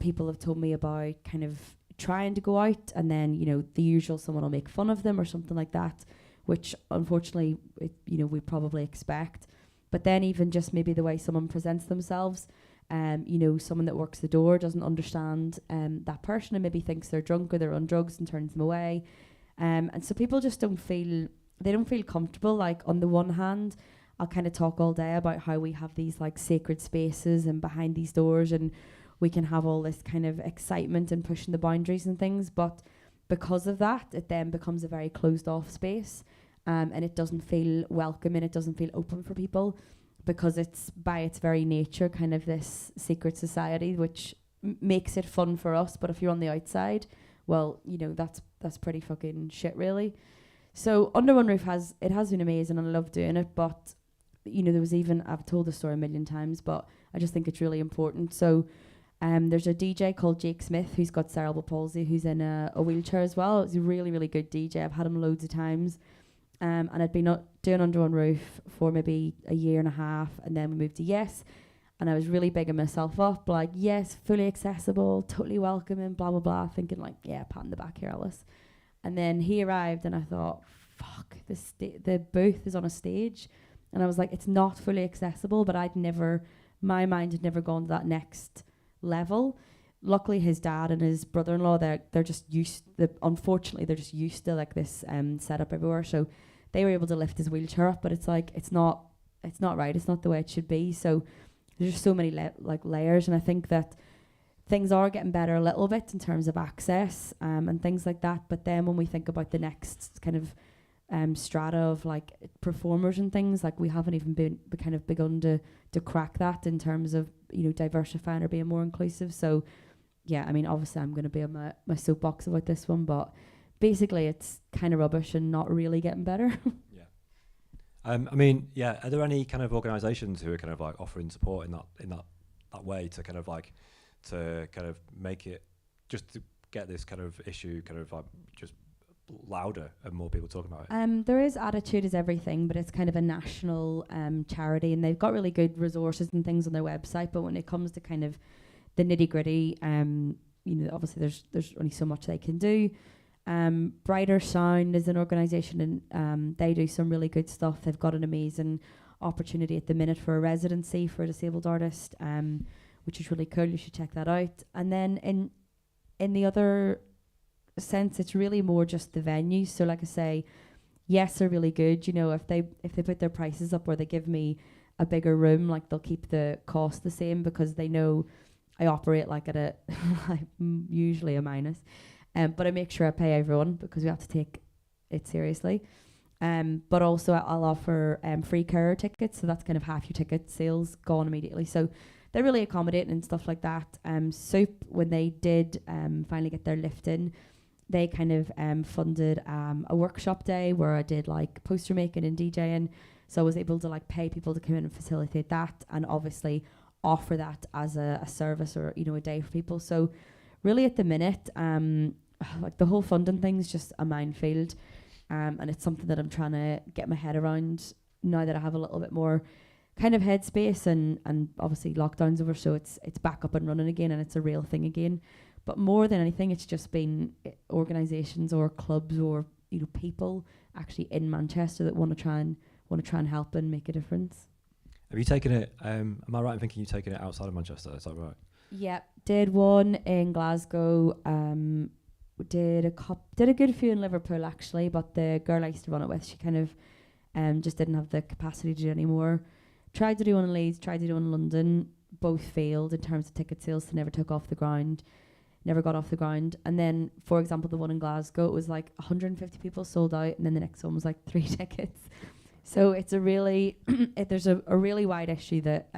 people have told me about kind of trying to go out, and then, you know, the usual, someone will make fun of them or something like that, which unfortunately, we probably expect. But then even just maybe the way someone presents themselves, you know, someone that works the door doesn't understand that person and maybe thinks they're drunk or they're on drugs and turns them away. And so people just don't feel comfortable. Like, on the one hand, I'll kind of talk all day about how we have these like sacred spaces and behind these doors, and we can have all this kind of excitement and pushing the boundaries and things. But because of that, it then becomes a very closed off space, and it doesn't feel welcome and it doesn't feel open for people, because it's by its very nature kind of this secret society, which makes it fun for us. But if you're on the outside, well, you know, that's pretty fucking shit, really. So Under One Roof has been amazing, and I love doing it. But, you know, there was even, I've told the story a million times, but I just think it's really important. So there's a DJ called Jake Smith who's got cerebral palsy, who's in a wheelchair as well. He's a really, really good DJ. I've had him loads of times. And I'd been doing Under One Roof for maybe a year and a half, and then we moved to Yes, and I was really bigging myself up, like, yes, fully accessible, totally welcoming, blah blah blah, thinking like, yeah, pat in the back here, Alice. And then he arrived, and I thought, fuck, the booth is on a stage, and I was like, it's not fully accessible. But my mind had never gone to that next level. Luckily, his dad and his brother-in-law, they're just unfortunately they're just used to like this setup everywhere, so they were able to lift his wheelchair up. But it's like, it's not right, it's not the way it should be. So there's just so many layers, and I think that things are getting better a little bit in terms of access and things like that. But then when we think about the next kind of strata of like performers and things, like, we haven't even begun to crack that in terms of, you know, diversifying or being more inclusive. So yeah, I mean, obviously I'm going to be on my soapbox about this one, but basically it's kind of rubbish and not really getting better. Yeah. I mean, yeah, are there any kind of organisations who are kind of like offering support in that way to kind of like, to kind of make it, just to get this kind of issue kind of like just louder and more people talking about it? There is Attitude Is Everything, but it's kind of a national charity, and they've got really good resources and things on their website. But when it comes to kind of the nitty gritty, you know, obviously there's only so much they can do. Brighter Sound is an organisation, and they do some really good stuff. They've got an amazing opportunity at the minute for a residency for a disabled artist, which is really cool. You should check that out. And then in the other sense, it's really more just the venues. So like I say, Yes are really good. You know, if they put their prices up, or they give me a bigger room, like, they'll keep the cost the same, because they know I operate like at a usually a minus, but I make sure I pay everyone, because we have to take it seriously. But also I'll offer free carer tickets, so that's kind of half your ticket sales gone immediately. So they're really accommodating and stuff like that. Soup, when they did finally get their lift in, they kind of funded a workshop day where I did like poster making and DJing. So I was able to like pay people to come in and facilitate that, and obviously offer that as a service or, you know, a day for people. So really at the minute, like the whole funding thing's just a minefield, and it's something that I'm trying to get my head around now that I have a little bit more kind of headspace, and obviously lockdown's over, so it's back up and running again, and it's a real thing again. But more than anything, it's just been organisations or clubs or, you know, people actually in Manchester that want to try and help and make a difference. Have you taken it? Am I right in thinking you've taken it outside of Manchester? Is that right? Yeah, did one in Glasgow. Did a good few in Liverpool actually, but the girl I used to run it with, she kind of just didn't have the capacity to do anymore. Tried to do one in Leeds, tried to do one in London. Both failed in terms of ticket sales. They never got off the ground. And then, for example, the one in Glasgow, it was like 150 people sold out, and then the next one was like 3 tickets. So it's a really, there's a really wide issue that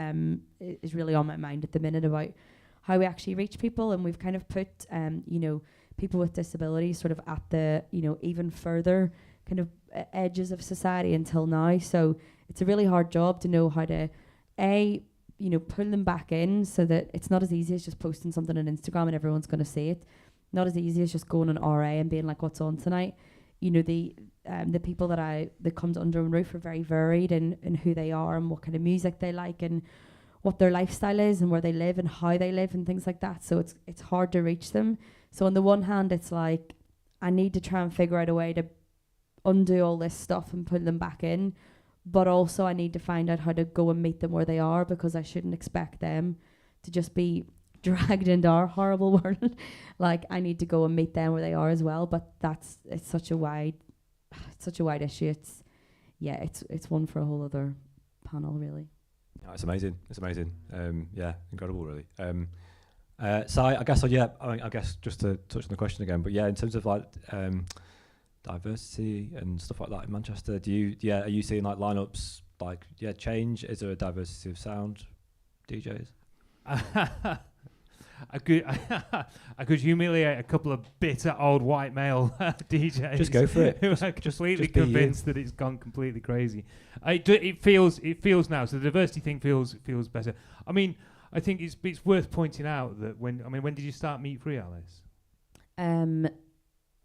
is really on my mind at the minute about how we actually reach people, and we've kind of put, you know, people with disabilities sort of at the, you know, even further kind of edges of society until now. So it's a really hard job to know how to, you know, pull them back in, so that it's not as easy as just posting something on Instagram and everyone's going to see it. Not as easy as just going on RA and being like, what's on tonight? You know, the people that come to Under One Roof are very varied in who they are and what kind of music they like and what their lifestyle is and where they live and how they live and things like that. So it's hard to reach them. So on the one hand, it's like I need to try and figure out a way to undo all this stuff and put them back in. But also I need to find out how to go and meet them where they are, because I shouldn't expect them to just be dragged into our horrible world. Like I need to go and meet them where they are as well. But it's such a wide issue. It's one for a whole other panel, really. Yeah, it's amazing. Yeah, incredible, really. So I guess just to touch on the question again, but yeah, in terms of like diversity and stuff like that in Manchester, are you seeing like lineups change? Is there a diversity of sound DJs? I could humiliate a couple of bitter old white male DJs. Just go for it. Who are completely convinced that it's gone completely crazy. It feels now. So the diversity thing feels better. I mean, I think it's worth pointing out that when did you start Meat Free, Alice?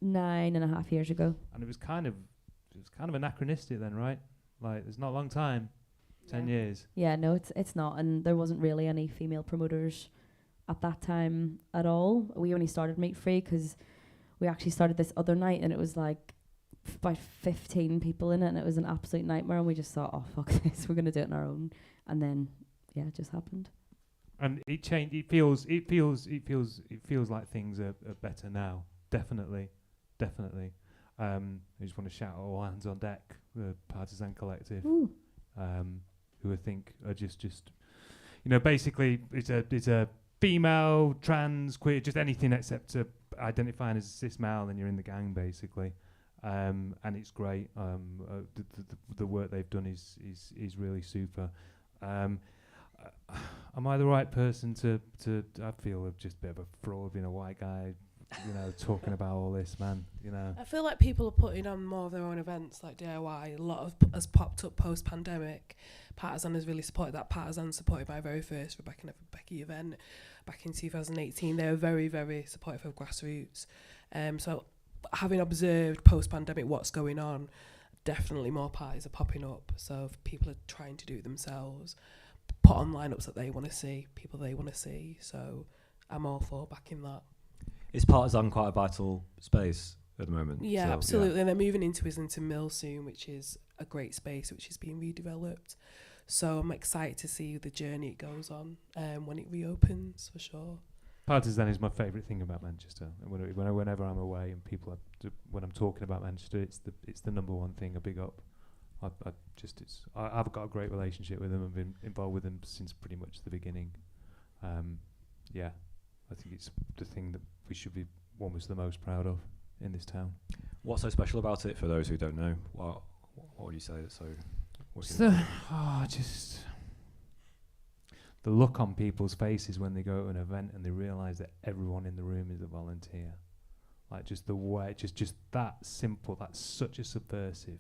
9.5 years ago. And it was kind of anachronistic then, right? Like there's not a long time, 10 years. Yeah, no, it's not, and there wasn't really any female promoters at that time at all. We only started Meat Free because we actually started this other night, and it was like about 15 people in it, and it was an absolute nightmare. And we just thought, oh fuck this, we're gonna do it on our own. And then yeah, it just happened. And it changed. It feels like things are better now. Definitely. I just want to shout out All Hands on Deck, the Partisan Collective, who I think are just you know, basically it's a female, trans, queer, just anything except identifying as a cis male, and you're in the gang basically, and it's great. The work they've done is really super. Am I the right person to I feel just a bit of a fraud being a white guy, you know, talking about all this, man, you know. I feel like people are putting on more of their own events, like DIY. A lot of has popped up post-pandemic. Partisan has really supported that. Partisan supported my very first Rebecca Never Becky event back in 2018. They were very, very supportive of grassroots. So having observed post-pandemic what's going on, definitely more parties are popping up. So if people are trying to do it themselves, put on lineups that they want to see, people they want to see. So I'm all for backing that. Is Partisan quite a vital space at the moment? Yeah, so, absolutely. Yeah. And they're moving into Islington Mill soon, which is a great space, which is being redeveloped. So I'm excited to see the journey it goes on when it reopens, for sure. Partisan is my favourite thing about Manchester. Whenever I'm away and when I'm talking about Manchester, it's the number one thing I big up. I've got a great relationship with them. I've been involved with them since pretty much the beginning. I think it's the thing that we should be almost the most proud of in this town. What's so special about it for those who don't know? What would you say that's so? Just the look on people's faces when they go to an event and they realise that everyone in the room is a volunteer. Like just the way, just that simple. That's such a subversive,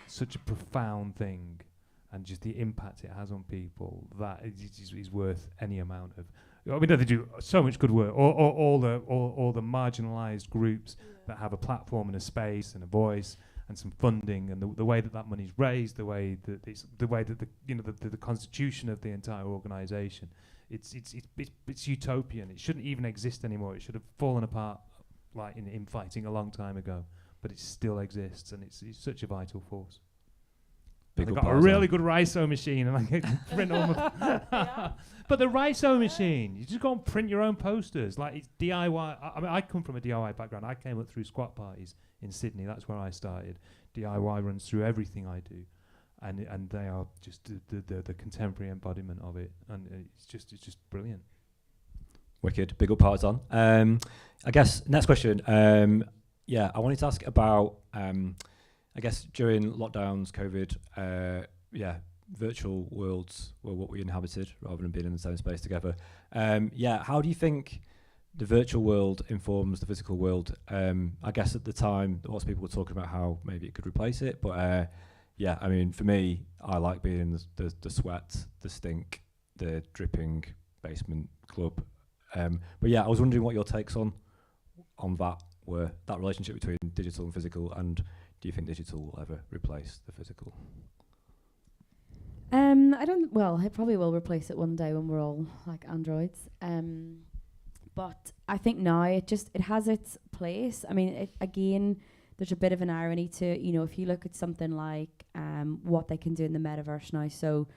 such a profound thing, and just the impact it has on people. That is worth any amount of. I mean, they do so much good work. All the marginalised groups that have a platform and a space and a voice and some funding, and the way that money's raised, the way that the constitution of the entire organisation, it's utopian. It shouldn't even exist anymore. It should have fallen apart like in infighting a long time ago, but it still exists, and it's such a vital force. They've got a really good Riso machine, and I can print all my. But the Riso machine, you just go and print your own posters. Like it's DIY. I mean, I come from a DIY background. I came up through squat parties in Sydney. That's where I started. DIY runs through everything I do, and they are just the contemporary embodiment of it, and it's just brilliant. Wicked, big up Partisan. I guess next question. I wanted to ask about. I guess during lockdowns, COVID, virtual worlds were what we inhabited rather than being in the same space together. How do you think the virtual world informs the physical world? I guess at the time, lots of people were talking about how maybe it could replace it, but I mean, for me, I like being in the sweat, the stink, the dripping basement club. I was wondering what your takes on that were, that relationship between digital and physical, and do you think digital will ever replace the physical? I don't. Well, it probably will replace it one day when we're all like androids. But I think now it has its place. I mean, again, there's a bit of an irony to, if you look at something like what they can do in the metaverse now. So,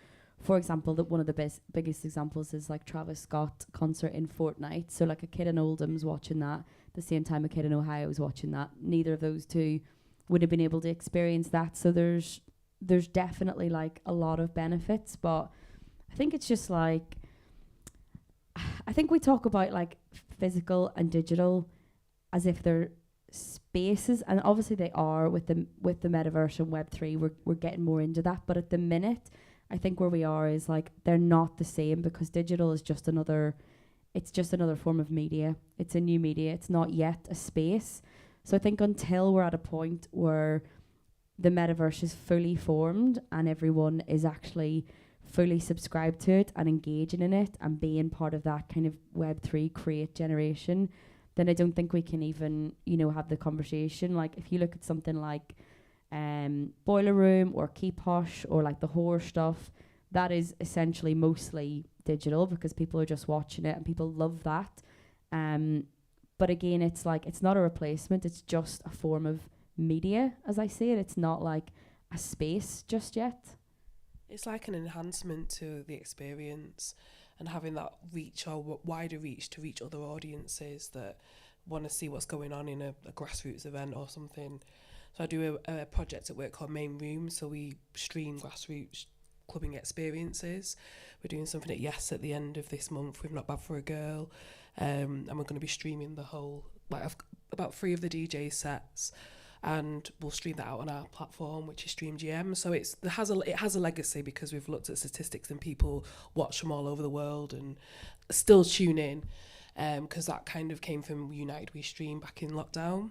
for example, one of the biggest examples is like Travis Scott concert in Fortnite. So like a kid in Oldham's watching that, the same time a kid in Ohio was watching that. Neither of those two would have been able to experience that. So there's definitely like a lot of benefits, but I think it's just like, I think we talk about like physical and digital as if they're spaces, and obviously they are with the metaverse and Web3. We're getting more into that, but at the minute, I think where we are is like they're not the same, because digital is just another form of media. It's a new media. It's not yet a space. So I think until we're at a point where the metaverse is fully formed and everyone is actually fully subscribed to it and engaging in it and being part of that kind of Web3 create generation, then I don't think we can even, have the conversation. Like if you look at something like Boiler Room or Keep Hush or like the horror stuff, that is essentially mostly digital because people are just watching it and people love that. But again, it's like, it's not a replacement. It's just a form of media, as I see it. It's not like a space just yet. It's like an enhancement to the experience and having that reach or wider reach to reach other audiences that want to see what's going on in a grassroots event or something. So I do a project at work called Main Room. So we stream grassroots clubbing experiences. We're doing something at Yes at the end of this month with Not Bad for a Girl. And we're going to be streaming the whole, about 3 of the DJ sets, and we'll stream that out on our platform, which is StreamGM. So it has a legacy because we've looked at statistics and people watch from all over the world and still tune in, because that kind of came from United We Stream back in lockdown.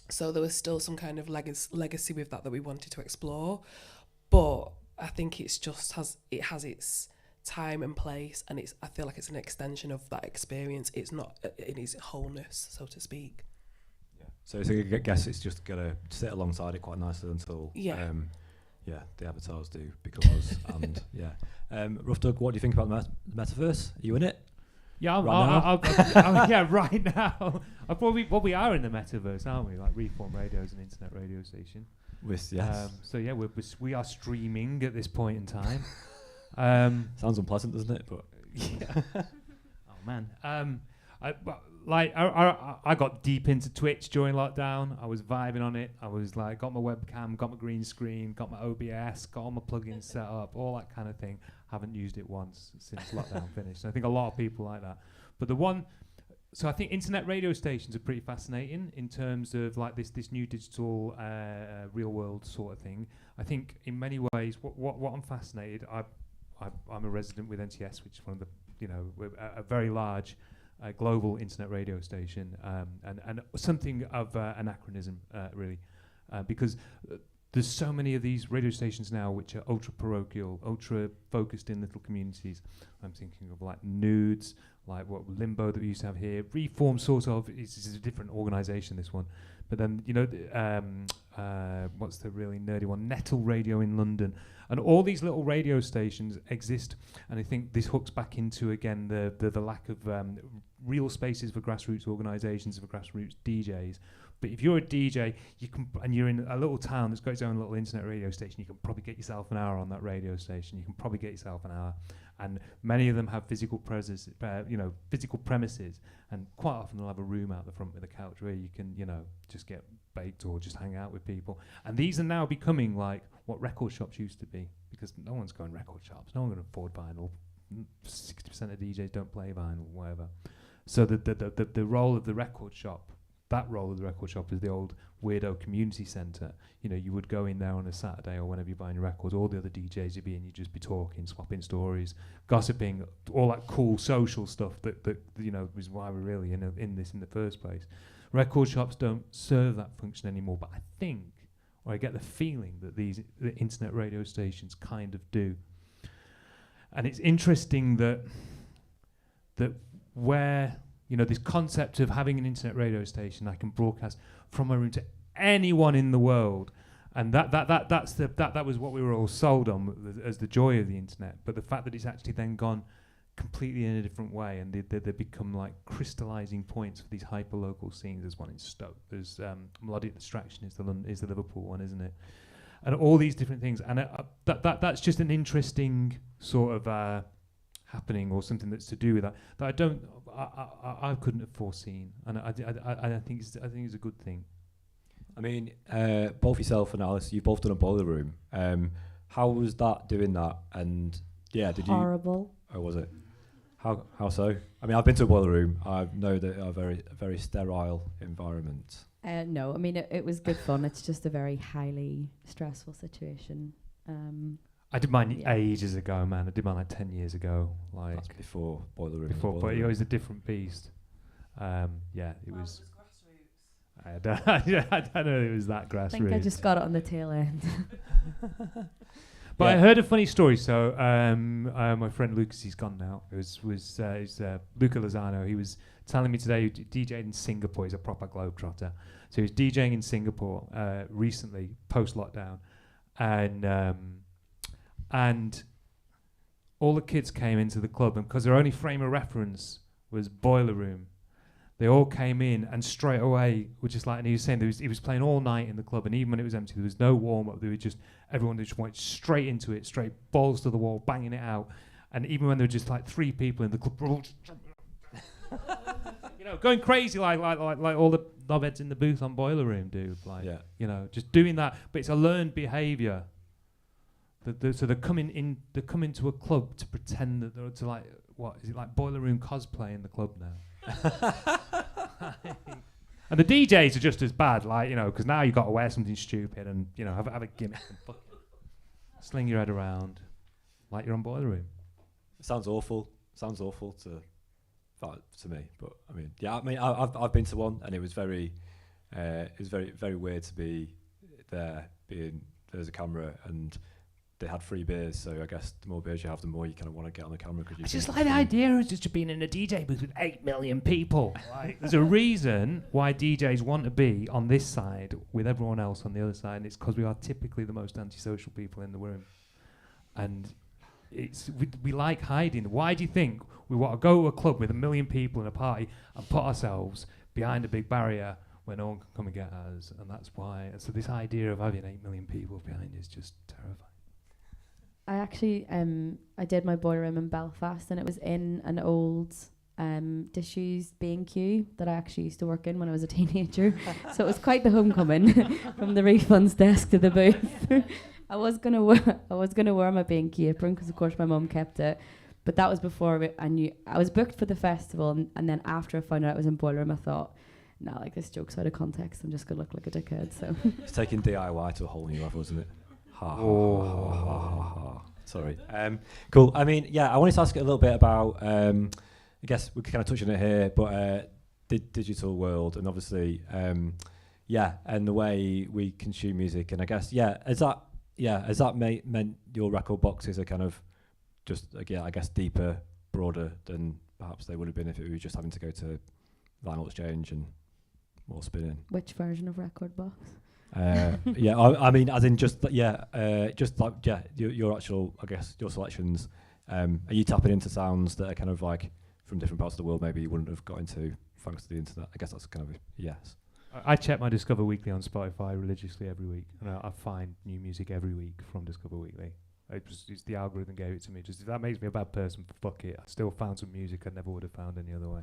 So there was still some kind of legacy with that we wanted to explore, but I think it has its time and place, and I feel like it's an extension of that experience. It's not in its wholeness, so to speak. Yeah. So I guess it's just gonna sit alongside it quite nicely until the avatars do become us. And Ruf Dug, what do you think about the metaverse? Are you in it? Yeah, right now. We are in the metaverse, aren't we? Like Reform Radio is an internet radio station. We are streaming at this point in time. Sounds unpleasant, doesn't it? But yeah. Oh man. I got deep into Twitch during lockdown. I was vibing on it. I was like, got my webcam, got my green screen, got my OBS, got all my plugins set up, all that kind of thing. Haven't used it once since lockdown finished. So I think a lot of people like that. But I think internet radio stations are pretty fascinating in terms of like this new digital real world sort of thing. I think in many ways, what I'm fascinated. I'm a resident with NTS, which is one of the a very large a global internet radio station, and something of anachronism, really, because there's so many of these radio stations now which are ultra parochial, ultra focused in little communities. I'm thinking of like Nudes, like what Limbo that we used to have here. Reform sort of is a different organisation, this one. But then, you know, what's the really nerdy one? Nettle Radio in London. And all these little radio stations exist. And I think this hooks back into, again, the lack of real spaces for grassroots organisations, for grassroots DJs. But if you're a DJ, you can, and you're in a little town that's got its own little internet radio station, you can probably get yourself an hour on that radio station. You can probably get yourself an hour. And many of them have physical premises, and quite often they'll have a room out the front with a couch where you can, you know, just get baked or just hang out with people. And these are now becoming like what record shops used to be, because no one's going record shops, no one can afford vinyl. 60% of DJs don't play vinyl, whatever. So the role of the record shop, that role of the record shop is the old weirdo community centre. You know, you would go in there on a Saturday or whenever you're buying your records, all the other DJs would be in, you'd just be talking, swapping stories, gossiping, all that cool social stuff that you know, was why we're really in this in the first place. Record shops don't serve that function anymore, but I think, or I get the feeling that the internet radio stations kind of do. And it's interesting that where, you know, this concept of having an internet radio station I can broadcast from my room to anyone in the world, and that was what we were all sold on as the joy of the internet. But the fact that it's actually then gone completely in a different way, and they become like crystallizing points for these hyper local scenes. There's one in Stoke. There's Melodic Distraction is the Liverpool one, isn't it? And all these different things, and that's just an interesting sort of happening, or something that's to do with that I couldn't have foreseen, and I think it's a good thing. I mean, both yourself and Alice, you've both done a boiler room. How was that, doing that? And yeah, did you? Horrible. Oh, was it? How so? I mean, I've been to a boiler room. I know that a very sterile environment. No, I mean it was good fun. It's just a very highly stressful situation. I did mine ages ago, man. I did mine like 10 years ago. Like that's before boiler room. But it was a different beast. It was. I don't know. It was that grassroots. I think I just got it on the tail end. But I heard a funny story. So my friend Lucas, he's gone now. It was Luca Lozano. He was telling me today he DJ'd in Singapore. He's a proper globetrotter. So he was DJing in Singapore recently, post-lockdown. And all the kids came into the club, and because their only frame of reference was boiler room, they all came in and straight away were just like, and he was saying he was playing all night in the club, and even when it was empty, there was no warm-up. Everyone just went straight into it, straight balls to the wall, banging it out. And even when there were just like 3 people in the club, all just you know, going crazy like all the knobheads in the booth on boiler room do. You know, just doing that. But it's a learned behaviour. So they're coming into a club to pretend that they're to like, what is it, like boiler room cosplay in the club now? And the DJs are just as bad, like, you know, because now you've got to wear something stupid and, you know, have a gimmick and sling your head around like you're on boiler room. It sounds awful. To me, but I mean, yeah, I mean, I've been to one, and it was very weird to be there. There's a camera and they had free beers, so I guess the more beers you have, the more you kind of want to get on the camera. Cause you just like the idea of just being in a DJ booth with 8 million people. Like, there's a reason why DJs want to be on this side with everyone else on the other side, and it's because we are typically the most antisocial people in the room. And we like hiding. Why do you think we want to go to a club with 1 million people in a party and put ourselves behind a big barrier where no one can come and get us? And that's why. And so this idea of having 8 million people behind is just terrifying. I actually I did my boiler room in Belfast, and it was in an old disused B&Q that I actually used to work in when I was a teenager. So it was quite the homecoming from the refunds desk to the booth. I was gonna wear my B&Q apron because of course my mum kept it, but that was before I knew I was booked for the festival, and then after I found out I was in boiler room, I thought, no, like, this joke's out of context. I'm just gonna look like a dickhead. So it's taking DIY to a whole new level, isn't it? Ha. Sorry. Cool. I mean, yeah, I wanted to ask a little bit about I guess we kind of touch on it here, but digital world, and obviously, and the way we consume music, and I guess, has that meant your record boxes are kind of just, I guess, deeper, broader than perhaps they would have been if it was just having to go to vinyl exchange and more spinning? Which version of record box? I mean, as in just your actual, I guess, your selections. Are you tapping into sounds that are kind of like from different parts of the world maybe you wouldn't have got into thanks to the internet? I guess that's kind of a yes. I check my Discover Weekly on Spotify religiously every week, and I find new music every week from Discover Weekly. It's the algorithm gave it to me. Just if that makes me a bad person, fuck it. I still found some music I never would have found any other way.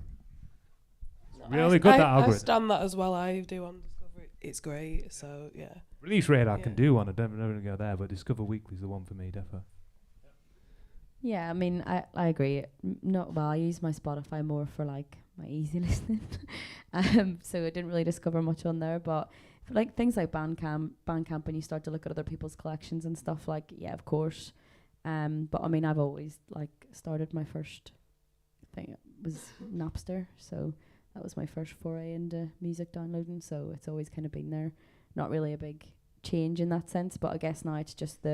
Really good, that algorithm. I stand that as well. I do on Discover. It's great. So yeah. Release Radar can do one. I don't know go there, but Discover Weekly's the one for me, definitely. Yeah, I mean, I agree. I use my Spotify more for like my easy listening. So I didn't really discover much on there, but for like things like Bandcamp, when you start to look at other people's collections and stuff, like, yeah, of course. But I mean, I've always like started my first thing was Napster, so that was my first foray into music downloading. So it's always kind of been there. Not really a big change in that sense, but I guess now it's just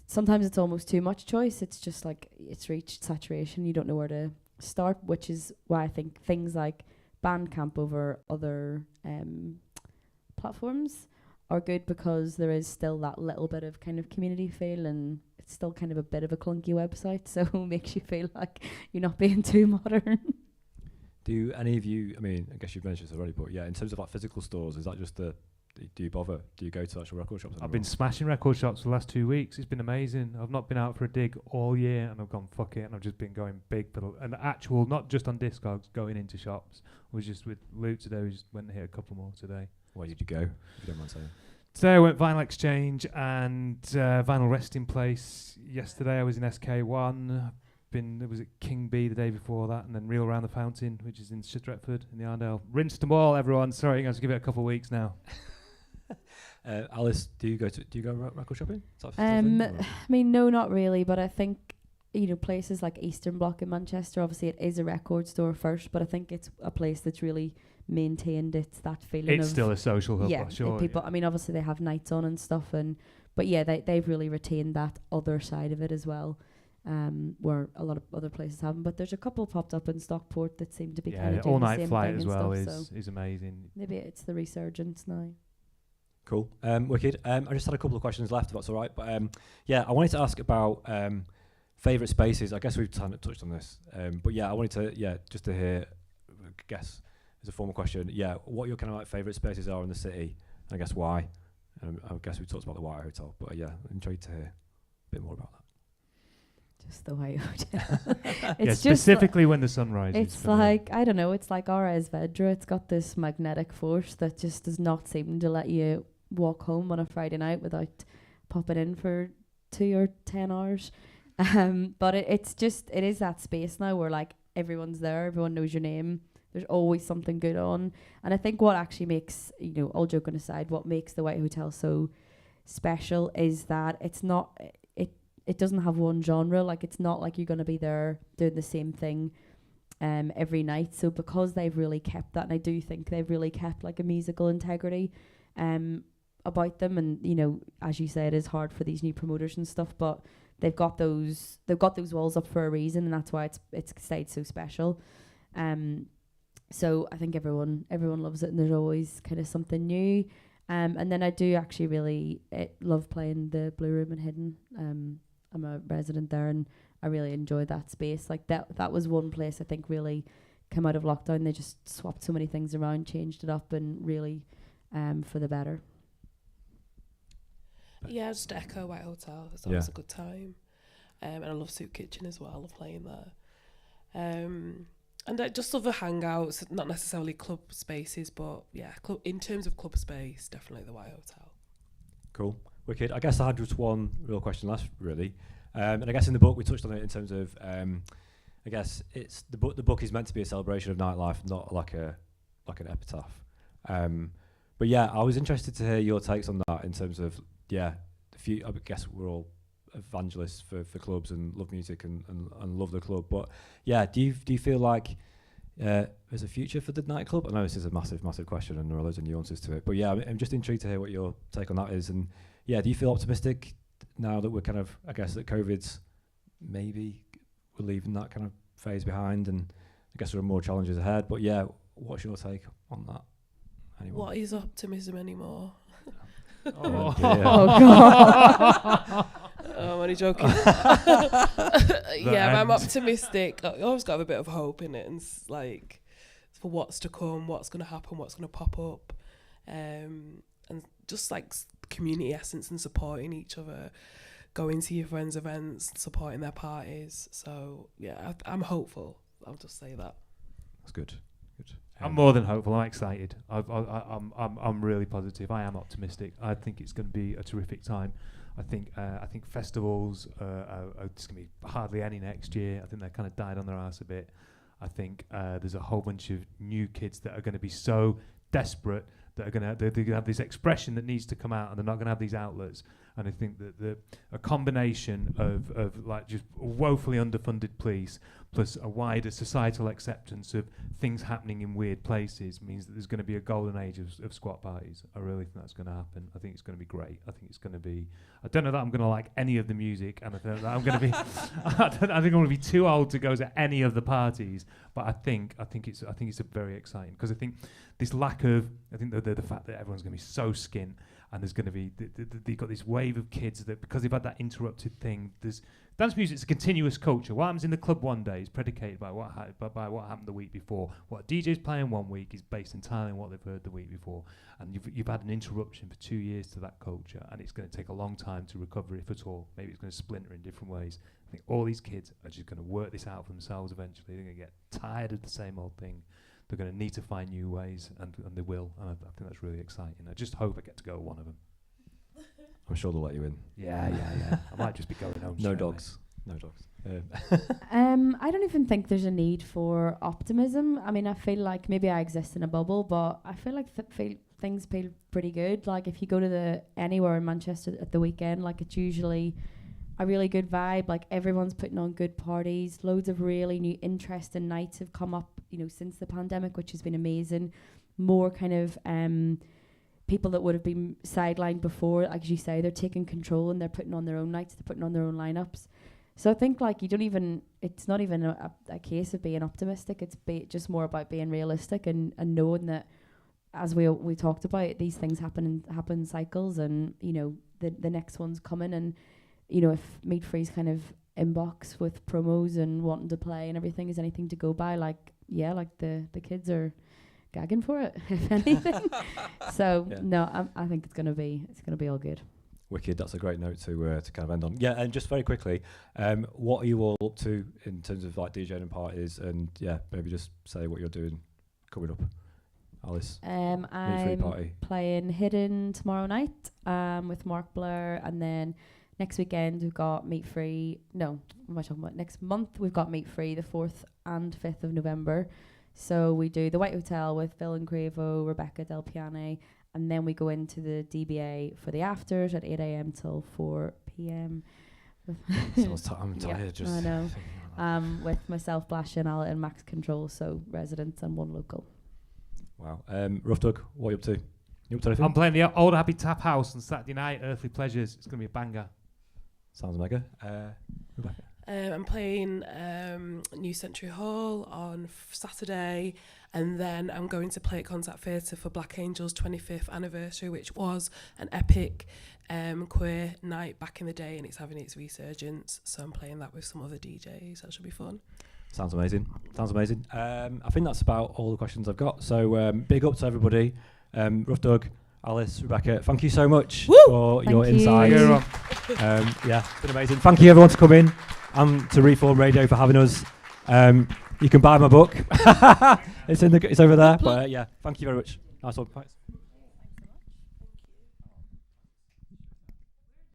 sometimes it's almost too much choice. It's just like it's reached saturation. You don't know where to start, which is why I think things like Bandcamp over other platforms are good, because there is still that little bit of kind of community feel, and it's still kind of a bit of a clunky website, so it makes you feel like you're not being too modern. Do any of you, I mean, I guess you've mentioned this already, but yeah, in terms of like physical stores, is that just do you bother? Do you go to actual record shops? I've been smashing record shops for the last 2 weeks. It's been amazing. I've not been out for a dig all year, and I've gone fuck it, and I've just been going big, but actual, not just on Discogs, going into shops. I was just with Luke today. We just went and hit a couple more today. Where did you go, if you don't mind saying? Today I went Vinyl Exchange and Vinyl Resting Place. Yesterday I was in SK1. It was at King B the day before that, and then Reel Around the Fountain, which is in Stretford in the Arndale. Rinsed them all, everyone. Sorry, I'm going to give it a couple of weeks now. Alice, do you go record shopping? I mean, no, not really, but I think, you know, places like Eastern Bloc in Manchester, obviously it is a record store first, but I think it's a place that's really maintained that feeling. It's still a social hub, yeah, sure. People, I mean, obviously they have nights on and stuff, but yeah, they've really retained that other side of it as well. Where a lot of other places haven't, but there's a couple popped up in Stockport that seem to be kind of doing all the night same flight thing as and well stuff, is amazing. Maybe it's the resurgence now. Cool, wicked. I just had a couple of questions left, if that's all right. But I wanted to ask about favourite spaces. I guess we've kind of touched on this, but yeah, I wanted to just to hear, I guess as a formal question, what your kind of like favourite spaces are in the city, and I guess why. I guess we talked about the White Hotel, but I'm intrigued to hear a bit more about that. Just the White Hotel. It's specifically when the sun rises. It's like, I don't know, it's like Ars Vedra. It's got this magnetic force that just does not seem to let you walk home on a Friday night without popping in for 2 or 10 hours. But it is that space now where like everyone's there, everyone knows your name. There's always something good on. And I think what actually makes, you know, all joking aside, what makes the White Hotel so special is that it's not... It doesn't have one genre. Like, it's not like you're going to be there doing the same thing every night. So because they've really kept that, and I do think they've really kept like a musical integrity about them, and you know, as you say, it is hard for these new promoters and stuff, but they've got those walls up for a reason, and that's why it's stayed so special. So I think everyone loves it, and there's always kind of something new. And then I do actually really love playing the Blue Room in Hidden. I'm a resident there, and I really enjoy that space. Like that was one place I think really came out of lockdown. They just swapped so many things around, changed it up, and really for the better. Yeah, just echo White Hotel. It's always a good time. And I love Soup Kitchen as well. I love playing there. And just other hangouts, not necessarily club spaces, but yeah, in terms of club space, definitely the White Hotel. Cool. Wicked. I guess I had just one real question left, really. And I guess in the book we touched on it in terms of, I guess it's the book is meant to be a celebration of nightlife, not like an epitaph. But yeah, I was interested to hear your takes on that in terms of, I guess we're all evangelists for clubs and love music and love the club. But yeah, do you feel like there's a future for the nightclub? I know this is a massive question and there are loads of nuances to it, but yeah, I'm just intrigued to hear what your take on that is. And yeah, do you feel optimistic now that we're kind of, I guess that COVID's maybe we're leaving that kind of phase behind, and I guess there are more challenges ahead? But yeah, what's your take on that? Anyone? What is optimism anymore? Oh, God. I'm only joking. I'm optimistic. I always got to have a bit of hope in it, and like for what's to come, what's going to happen, what's going to pop up, and just like community essence and supporting each other, going to your friends' events, supporting their parties. So yeah, I'm hopeful. I'll just say that. That's good. I'm more than hopeful. I'm excited. I'm really positive. I am optimistic. I think it's going to be a terrific time. I think festivals are just going to be hardly any next year. I think they kind of died on their arse a bit. I think there's a whole bunch of new kids that are going to be so desperate that are going to have this expression that needs to come out, and they're not going to have these outlets. And I think that a combination of like just woefully underfunded police plus a wider societal acceptance of things happening in weird places means that there's going to be a golden age of squat parties. I really think that's going to happen. I think it's going to be great. I think it's going to be. I don't know that I'm going to like any of the music, and I think that I'm going to be. I think I'm going to be too old to go to any of the parties. But I think it's a very exciting, because I think this lack of, I think the fact that everyone's going to be so skint. And there's going to be, they've got this wave of kids that, because they've had that interrupted thing, there's dance music's a continuous culture. What happens in the club one day is predicated by what happened the week before. What a DJ's playing one week is based entirely on what they've heard the week before. And you've had an interruption for 2 years to that culture, and it's going to take a long time to recover, if at all. Maybe it's going to splinter in different ways. I think all these kids are just going to work this out for themselves eventually. They're going to get tired of the same old thing. They're going to need to find new ways, and they will. And I think that's really exciting. I just hope I get to go to one of them. I'm sure they'll let you in. Yeah. I might just be going home. No dogs. I don't even think there's a need for optimism. I mean, I feel like maybe I exist in a bubble, but I feel like things feel pretty good. Like if you go to anywhere in Manchester at the weekend, like it's usually a really good vibe. Like everyone's putting on good parties. Loads of really new interesting nights have come up, since the pandemic, which has been amazing. More kind of people that would have been sidelined before, like as you say, they're taking control and they're putting on their own nights, they're putting on their own lineups. So I think like it's not even a case of being optimistic. It's just more about being realistic and knowing that, as we talked about, these things happen in cycles, and the next one's coming. And if Meat Free's kind of inbox with promos and wanting to play and everything is anything to go by, like the kids are gagging for it, if anything. So yeah. No, I think it's gonna be all good. Wicked. That's a great note to kind of end on. Yeah, and just very quickly, what are you all up to in terms of like DJing and parties? And yeah, maybe just say what you're doing coming up. Aalice. I'm playing Hidden tomorrow night with Mark Blair, and then next weekend we've got Meat Free. No, what am I talking about? Next month we've got Meat Free, the 4th and 5th of November. So we do the White Hotel with Phil and Cravo, Rebecca Del Piane, and then we go into the DBA for the afters at 8 a.m. till 4 p.m. I'm tired. Just I know. With myself, Blash and Alla and Max Control, so residents and one local. Wow. Ruf Dug, what are you up to? You up to anything? I'm playing the Old Happy Tap House on Saturday night, Earthly Pleasures. It's going to be a banger. Sounds mega. Rebecca? I'm playing New Century Hall on Saturday, and then I'm going to play at Contact Theatre for Black Angel's 25th anniversary, which was an epic queer night back in the day, and it's having its resurgence. So I'm playing that with some other DJs. That should be fun. Sounds amazing. I think that's about all the questions I've got. So big up to everybody. Ruf Dug, Aalice, Rebecca, thank you so much for your insight. Yeah, it's been amazing. Thank you everyone to come in, and to Reform Radio for having us. You can buy my book. It's over there. But yeah, thank you very much. Nice one. Thanks.